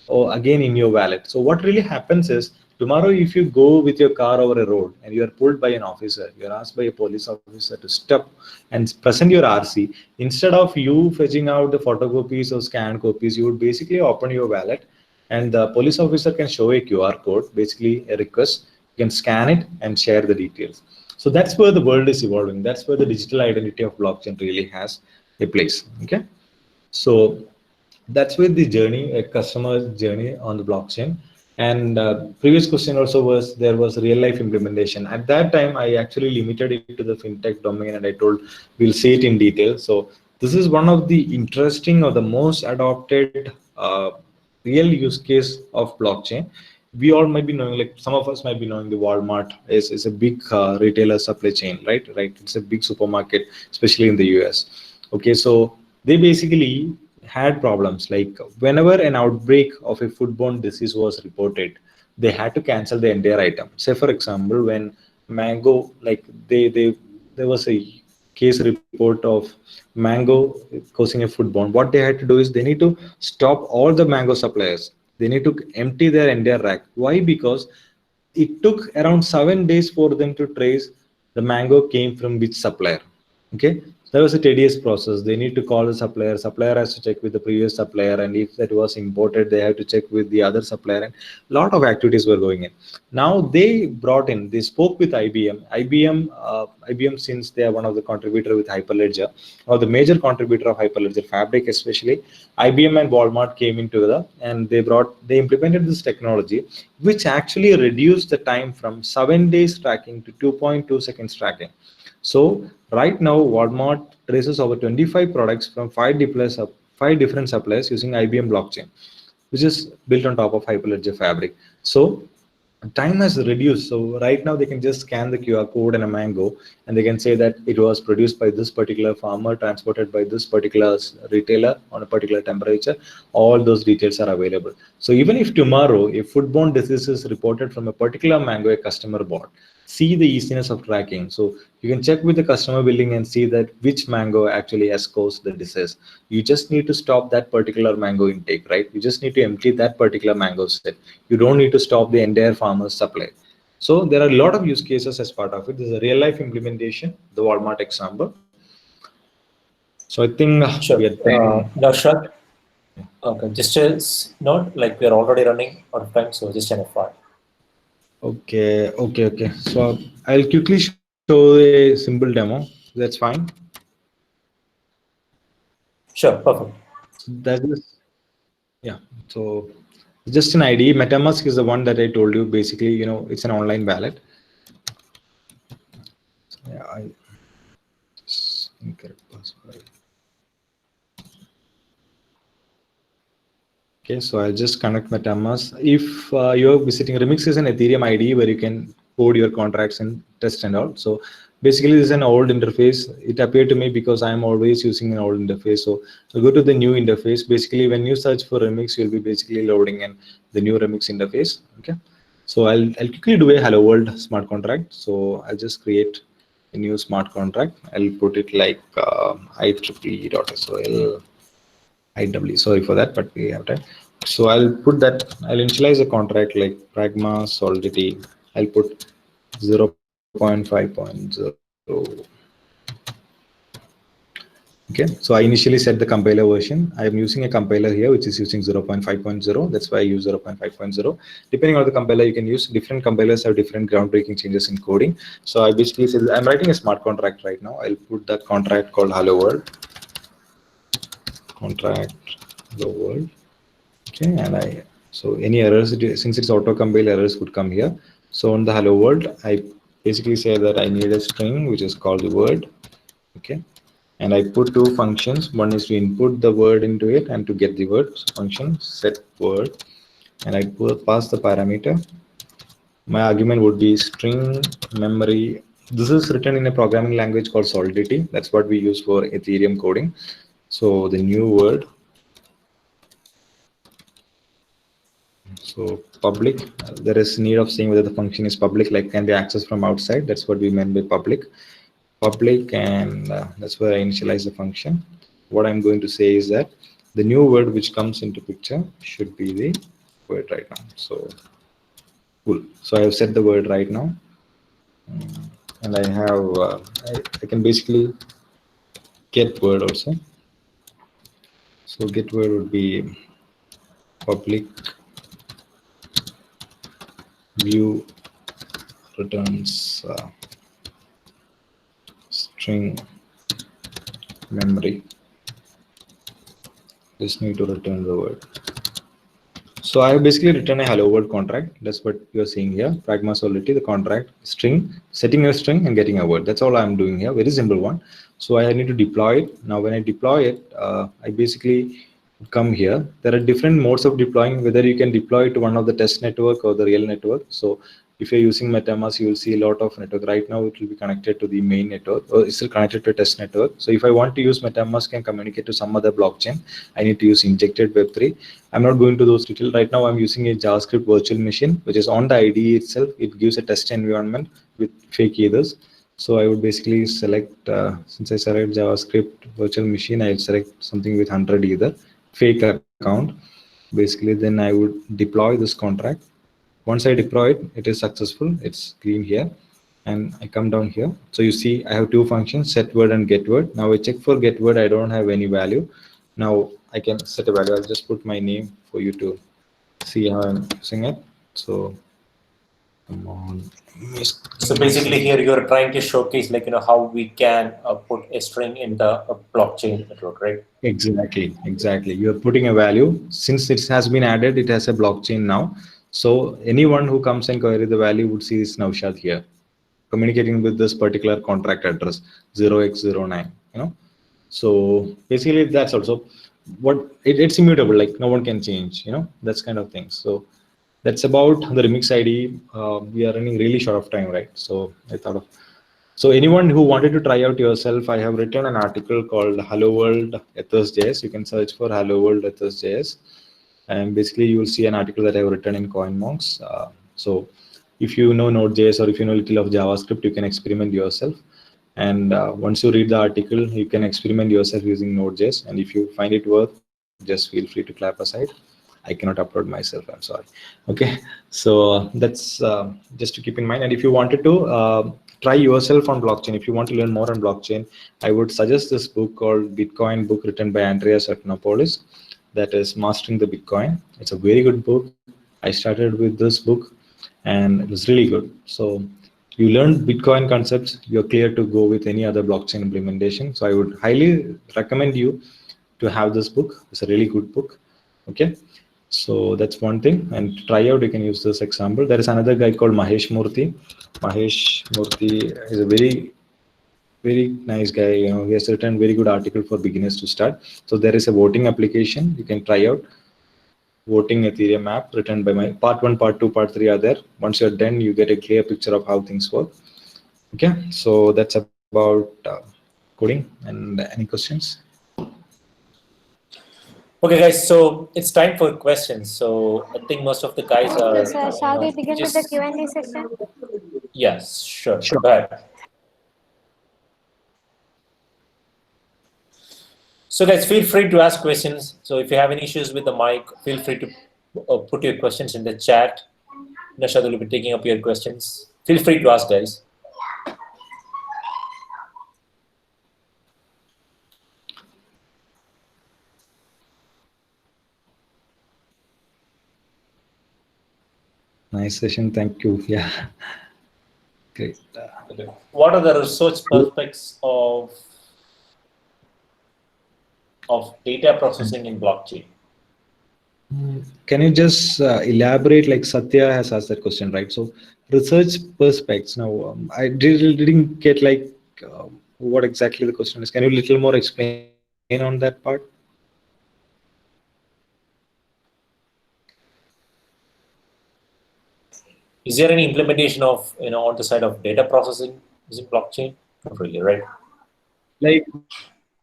or again in your wallet. So what really happens is, tomorrow if you go with your car over a road and you are pulled by an officer, you are asked by a police officer to stop and present your RC, instead of you fetching out the photocopies or scanned copies, you would basically open your wallet and the police officer can show a QR code, basically a request, you can scan it and share the details. So that's where the world is evolving. That's where the digital identity of blockchain really has a place. Okay, so that's where the journey, a customer journey on the blockchain. And previous question also was, there was real life implementation. At that time, I actually limited it to the fintech domain and I told we'll see it in detail. So this is one of the interesting or the most adopted real use case of blockchain. We all might be knowing, like some of us might be knowing, the Walmart is a big retailer supply chain, right? It's a big supermarket, especially in the US. Okay, so they basically had problems, like whenever an outbreak of a foodborne disease was reported, they had to cancel the entire item. Say for example, when mango, like they there was a case report of mango causing a foodborne. What they had to do is they need to stop all the mango suppliers. They need to empty their entire rack. Why? Because it took around 7 days for them to trace the mango came from which supplier. Okay, so that was a tedious process. They need to call the supplier has to check with the previous supplier, and if that was imported they have to check with the other supplier, and a lot of activities were going in. Now they spoke with IBM, since they are one of the contributor with Hyperledger, or the major contributor of Hyperledger Fabric especially. IBM and Walmart came in together, and they implemented this technology, which actually reduced the time from 7 days tracking to 2.2 seconds tracking. So right now, Walmart traces over 25 products from 5 different suppliers using IBM blockchain, which is built on top of Hyperledger Fabric. So time has reduced. So right now they can just scan the QR code in a mango, and they can say that it was produced by this particular farmer, transported by this particular retailer on a particular temperature. All those details are available. So even if tomorrow a foodborne disease is reported from a particular mango a customer bought, see the easiness of tracking. So you can check with the customer billing and see that which mango actually has caused the disease. You just need to stop that particular mango intake, right? You just need to empty that particular mango set. You don't need to stop the entire farmer's supply. So there are a lot of use cases as part of it. This is a real life implementation, the Walmart example. So I think Sure. we are done. Darshat, okay, just a note, like we are already running out of time, so just an FYI. Okay. So I'll quickly show a simple demo. That's fine. Sure, perfect. That is, yeah. So just an ID. MetaMask is the one that I told you. Basically, it's an online wallet. Yeah, incorrect password. Okay, so I'll just connect MetaMask. If you're visiting Remix, is an Ethereum ID where you can code your contracts and test and all. So basically, this is an old interface. It appeared to me because I'm always using an old interface. So I'll go to the new interface. Basically, when you search for Remix, you'll be basically loading in the new Remix interface. Okay, so I'll quickly do a Hello World smart contract. So I'll just create a new smart contract. I'll put it like IEEE.SOL. IW, sorry for that, but we have time. So I'll put that, I'll initialize a contract like Pragma Solidity. I'll put 0.5.0. Okay, so I initially set the compiler version. I'm using a compiler here which is using 0.5.0. That's why I use 0.5.0. Depending on the compiler, you can use different compilers have different groundbreaking changes in coding. So I basically said I'm writing a smart contract right now. I'll put that contract called Hello World. Contract Hello World. Okay, and so any errors, since it's auto compile, errors would come here. So on the Hello World, I basically say that I need a string which is called the word. Okay, and I put two functions. One is to input the word into it and to get the word. So function set word, and I pass the parameter. My argument would be string memory. This is written in a programming language called Solidity. That's what we use for Ethereum coding. So the new word, so public, there is need of saying whether the function is public, like can be accessed from outside. That's what we meant by public, and that's where I initialize the function. What I'm going to say is that the new word which comes into picture should be the word right now. So cool. So I have set the word right now, and I have I can basically get word also. So get word would be public view returns string memory. Just need to return the word. So I have basically written a Hello World contract. That's what you're seeing here. Pragma Solidity, the contract string, setting a string and getting a word. That's all I'm doing here. Very simple one. So I need to deploy it. Now when I deploy it, I basically come here. There are different modes of deploying, whether you can deploy it to one of the test network or the real network. So if you're using MetaMask, you will see a lot of network. Right now, it will be connected to the main network, or it's still connected to a test network. So if I want to use MetaMask and communicate to some other blockchain, I need to use injected Web3. I'm not going to those details. Right now, I'm using a JavaScript virtual machine, which is on the IDE itself. It gives a test environment with fake ethers. So I would basically select, since I select JavaScript virtual machine, I'll select something with 100 either, fake account. Basically, then I would deploy this contract. Once I deploy it, it is successful. It's green here. And I come down here. So you see, I have two functions, set word and get word. Now I check for get word, I don't have any value. Now I can set a value. I'll just put my name for you to see how I'm using it. So come on. So basically here you're trying to showcase how we can put a string in the blockchain network, right? Exactly. You're putting a value. Since it has been added, it has a blockchain now. So anyone who comes and query the value would see this Naushad here, communicating with this particular contract address 0x09. So basically that's also what it's immutable. Like no one can change. That's kind of thing. So that's about the Remix ID. We are running really short of time, right? So I thought of. So anyone who wanted to try out yourself, I have written an article called Hello World Ethos.js. You can search for Hello World Ethos.js, and basically you will see an article that I have written in CoinMonks. So if you know Node.js or if you know a little of JavaScript, you can experiment yourself. And once you read the article, you can experiment yourself using Node.js. And if you find it worth, just feel free to clap aside. I cannot upload myself, I'm sorry. Okay, so that's just to keep in mind. And if you wanted to try yourself on blockchain, if you want to learn more on blockchain, I would suggest this book called Bitcoin book written by Andreas Antonopoulos, that is Mastering the Bitcoin. It's a very good book. I started with this book and it was really good. So you learn Bitcoin concepts, you're clear to go with any other blockchain implementation. So I would highly recommend you to have this book. It's a really good book. Okay. So that's one thing. And to try out, you can use this example. There is another guy called Mahesh Murthy. Mahesh Murthy is a very nice guy. He has written very good article for beginners to start. So there is a voting application you can try out. Voting Ethereum app written by my part 1, part 2, part 3 are there. Once you're done, you get a clear picture of how things work. Okay, so that's about coding. And any questions? Okay, guys, so it's time for questions. So I think most of the guys are. Sir, shall we begin with the Q&A session? Yes, sure. Go ahead. So guys, feel free to ask questions. So if you have any issues with the mic, feel free to put your questions in the chat. Nashad will be taking up your questions. Feel free to ask, guys. Nice session, thank you. Yeah, great. What are the research prospects of data processing in blockchain? Can you just elaborate, like Satya has asked that question, right? So research prospects. Now, I didn't get like what exactly the question is. Can you a little more explain on that part? Is there any implementation of, on the side of data processing using blockchain? Not really, right? Like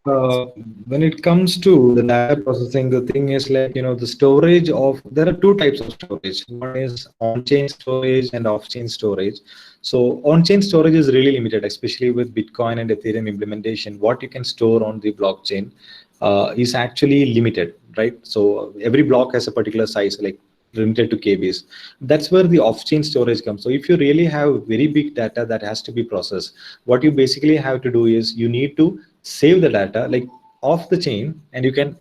when it comes to the data processing, the thing is like, the storage of, there are two types of storage. One is on-chain storage and off-chain storage. So on-chain storage is really limited, especially with Bitcoin and Ethereum implementation. What you can store on the blockchain is actually limited, right? So every block has a particular size, like limited to KBs. That's where the off-chain storage comes. So if you really have very big data that has to be processed, what you basically have to do is you need to save the data like off the chain, and you can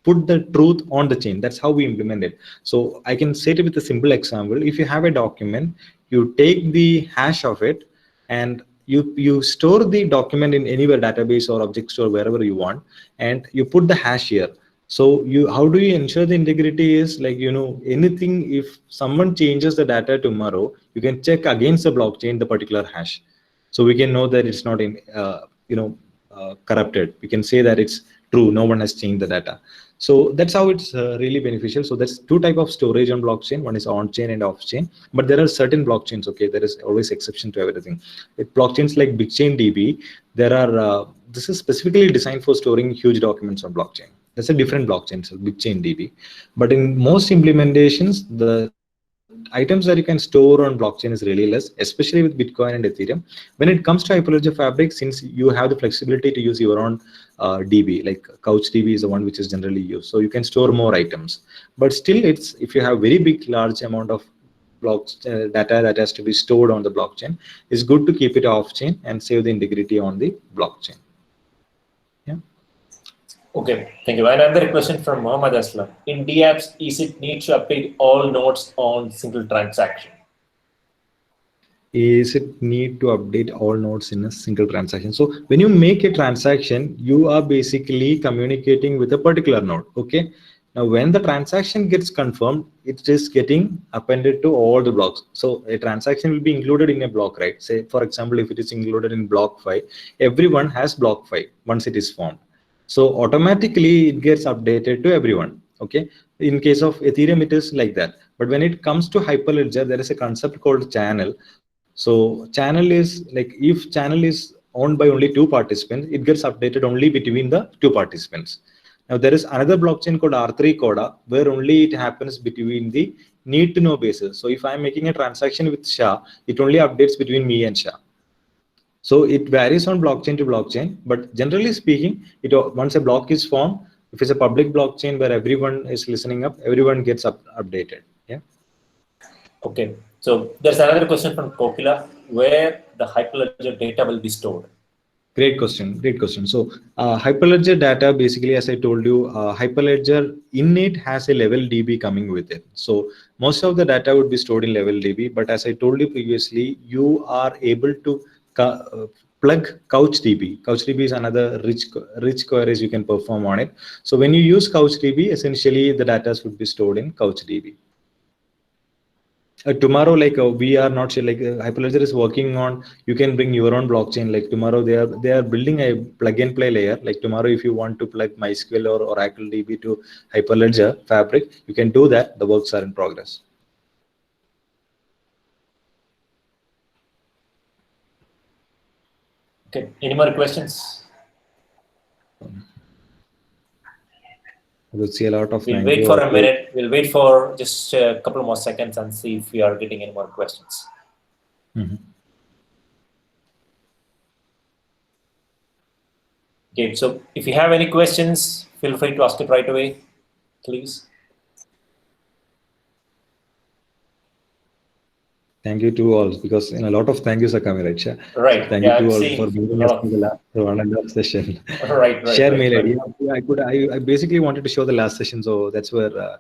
put the truth on the chain. That's how we implement it. So I can say it with a simple example. If you have a document, you take the hash of it and you store the document in anywhere, database or object store, wherever you want, and you put the hash here. So how do you ensure the integrity is like, anything, if someone changes the data tomorrow, you can check against the blockchain, the particular hash. So we can know that it's not in, corrupted. We can say that it's true. No one has changed the data. So that's how it's really beneficial. So there's two types of storage on blockchain. One is on-chain and off-chain. But there are certain blockchains, okay, there is always exception to everything. With blockchains like BigchainDB, there are, this is specifically designed for storing huge documents on blockchain. That's a different blockchain, so BigchainDB. But in most implementations, the items that you can store on blockchain is really less, especially with Bitcoin and Ethereum. When it comes to Hyperledger Fabric, since you have the flexibility to use your own DB, like CouchDB is the one which is generally used, so you can store more items. But still, it's if you have very big, large amount of blocks data that has to be stored on the blockchain, it's good to keep it off chain and save the integrity on the blockchain. Yeah. Okay, thank you. Another question from Mohammad Aslam. In dApps, is it need to update all nodes on single transaction? Is it need to update all nodes in a single transaction? So when you make a transaction, you are basically communicating with a particular node. Okay. Now, when the transaction gets confirmed, it is getting appended to all the blocks. So a transaction will be included in a block, right? Say, for example, if it is included in block 5, everyone has block 5 once it is formed. So automatically it gets updated to everyone. Okay. In case of Ethereum, it is like that. But when it comes to Hyperledger, there is a concept called channel. So channel is like, if channel is owned by only 2 participants, it gets updated only between the 2 participants. Now there is another blockchain called R3 Coda, where only it happens between the need to know basis. So if I'm making a transaction with Shah, it only updates between me and Shah. So it varies on blockchain to blockchain, but generally speaking, once a block is formed, if it's a public blockchain where everyone is listening up, everyone gets updated. Yeah. Okay. So there's another question from Kokila, where the Hyperledger data will be stored. Great question. Great question. So Hyperledger data, basically, as I told you, Hyperledger innate has a level DB coming with it. So most of the data would be stored in level DB. But as I told you previously, you are able to plug CouchDB. CouchDB is another rich queries you can perform on it. So when you use CouchDB, essentially the data would be stored in CouchDB. Tomorrow, like we are not sure, like Hyperledger is working on, you can bring your own blockchain. Like tomorrow they are building a plug and play layer. Like tomorrow, if you want to plug MySQL or Oracle DB to Hyperledger Fabric, you can do that. The works are in progress. Okay, any more questions? We'll see a lot of. We'll wait for a minute. We'll wait for just a couple more seconds and see if we are getting any more questions. Mm-hmm. Okay, so if you have any questions, feel free to ask it right away, please. Thank you to all, because a lot of thank yous are coming, right? Shah? Right. Thank you to all for being us in the last 1.5 session. Right. Share mail ID. I basically wanted to show the last session, so that's where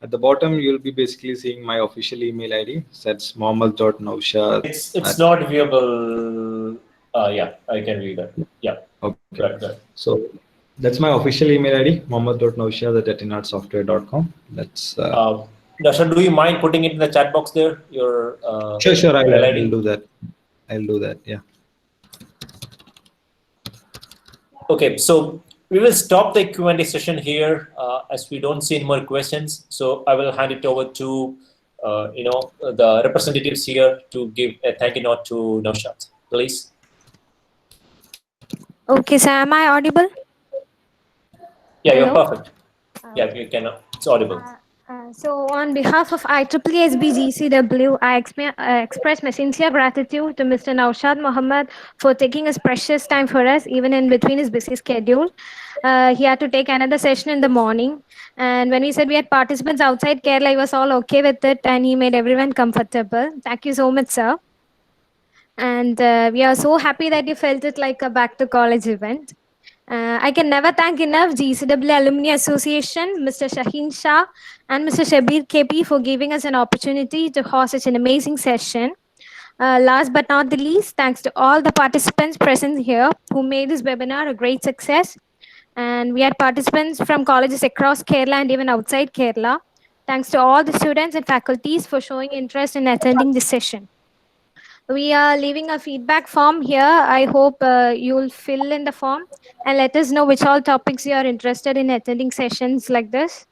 at the bottom you'll be basically seeing my official email ID. That's mohammad.naushad. It's not viewable. Yeah, I can read that. Yeah. Okay. Right. So that's my official email ID, mohammad.naushad@etinartsoftware.com. That's. Naushad, do you mind putting it in the chat box there? Your Sure. I'll do that. I'll do that. Yeah. Okay. So we will stop the Q&A session here as we don't see any more questions. So I will hand it over to the representatives here to give a thank you note to Naushad, please. Okay, so am I audible? Yeah, Hello? you're perfect. Yeah, you can. It's audible. So on behalf of IEEE GCW, I express my sincere gratitude to Mr. Naushad Mohammed for taking his precious time for us, even in between his busy schedule. He had to take another session in the morning. And when we said we had participants outside Kerala, he was all okay with it and he made everyone comfortable. Thank you so much, sir. And we are so happy that you felt it like a back to college event. I can never thank enough GCW Alumni Association, Mr. Shaheen Shah, and Mr. Shabir KP for giving us an opportunity to host such an amazing session. Last but not the least, thanks to all the participants present here who made this webinar a great success. And we had participants from colleges across Kerala and even outside Kerala. Thanks to all the students and faculties for showing interest in attending this session. We are leaving a feedback form here. I hope you'll fill in the form and let us know which all topics you are interested in attending sessions like this.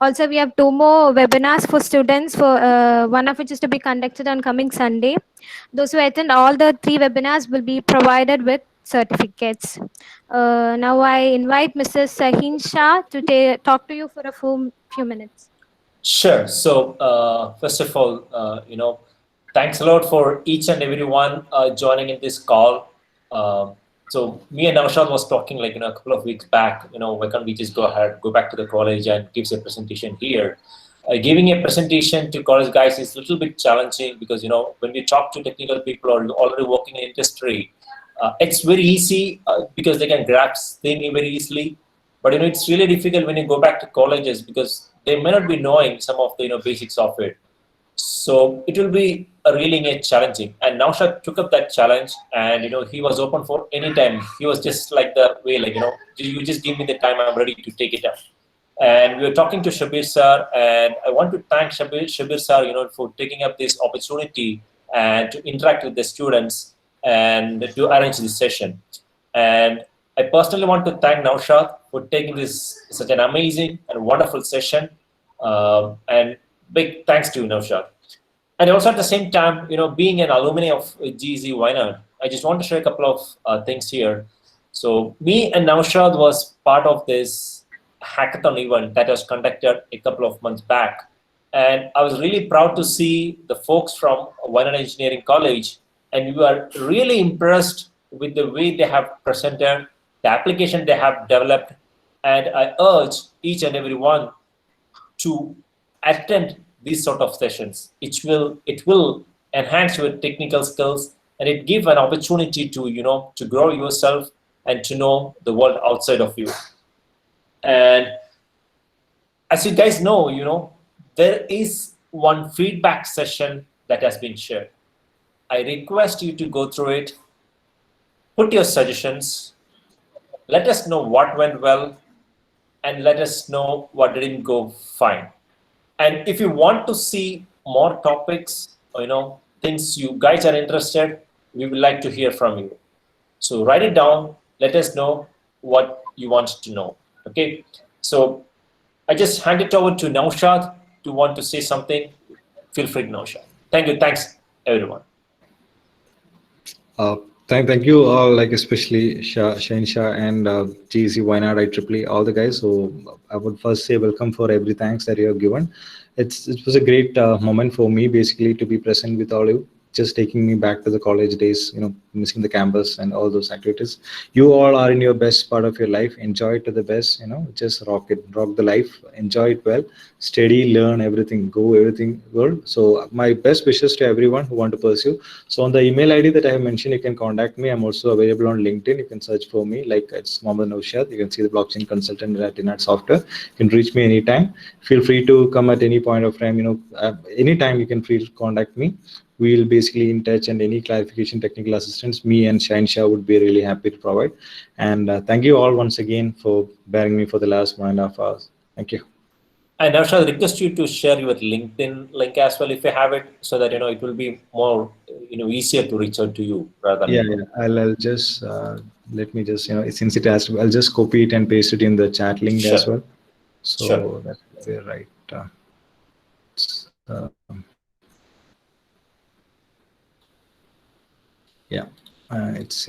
Also, we have 2 more webinars for students, for one of which is to be conducted on coming Sunday. Those who attend all the 3 webinars will be provided with certificates. Now I invite Mr. Shaheen Shah to talk to you for a few minutes. Sure. So first of all, thanks a lot for each and everyone joining in this call. So me and Naushad was talking like a couple of weeks back. Why can't we just go back to the college and gives a presentation here? Giving a presentation to college guys is a little bit challenging because when we talk to technical people or already working in industry, it's very easy because they can grasp things very easily. But it's really difficult when you go back to colleges because they may not be knowing some of the basics of it. So it will be really challenging. And Naushad took up that challenge, and he was open for any time. He was just like the way, like you just give me the time, I'm ready to take it up. And we were talking to Shabir sir, and I want to thank Shabir sir, for taking up this opportunity and to interact with the students and to arrange this session. And I personally want to thank Naushad for taking this such an amazing and wonderful session. And big thanks to you, Naushad. And also at the same time, being an alumni of GZ Wynad, I just want to share a couple of things here. So me and Naushad was part of this hackathon event that was conducted a couple of months back. And I was really proud to see the folks from Wynad Engineering College, and we were really impressed with the way they have presented, the application they have developed. And I urge each and every one to attend these sort of sessions. It will enhance your technical skills, and it gives an opportunity to grow yourself and to know the world outside of you. And as you guys know, there is one feedback session that has been shared. I request you to go through it, put your suggestions, let us know what went well, and let us know what didn't go fine. And if you want to see more topics, things you guys are interested, we would like to hear from you. So write it down, let us know what you want to know. Okay, so I just hand it over to Naushad to want to say something. Feel free, Naushad. Thank you. Thanks, everyone. Thank you all, like especially Shane Shah and GC Wynad IEEE, all the guys. So I would first say welcome for every thanks that you have given. It was a great moment for me basically to be present with all you, just taking me back to the college days, missing the campus and all those activities. You all are in your best part of your life. Enjoy it to the best, just rock the life, enjoy it well, steady, learn everything, go everything good. So my best wishes to everyone who want to pursue. So on the email ID that I have mentioned, you can contact me. I'm also available on LinkedIn. You can search for me, like it's Mohammed Naushad. You can see the blockchain consultant at Inat Software. You can reach me anytime. Feel free to come at any point of time, anytime you can feel to contact me. We'll basically in touch, and any clarification, technical assistance, me and Shine Shah would be really happy to provide. And thank you all once again for bearing me for the last 1.5 hours. Thank you. And I shall request you to share your LinkedIn link as well if you have it, so that it will be more easier to reach out to you rather than. Yeah. I'll just let me just since it has to, I'll just copy it and paste it in the chat link as well. So sure. That will be right. Yeah, it's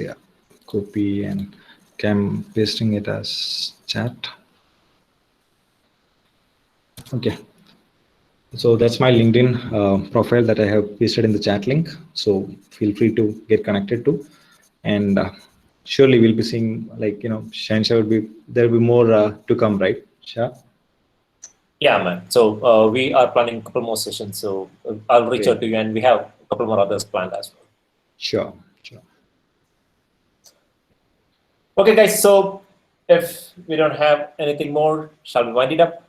copy, and I'm pasting it as chat. Okay, so that's my LinkedIn profile that I have pasted in the chat link. So feel free to get connected to, and surely we'll be seeing, like Shine Shah there'll be more to come, right, Shah? Yeah, man. So we are planning a couple more sessions. So I'll reach out to you, and we have a couple more others planned as well. Sure. Okay, guys. So if we don't have anything more, shall we wind it up?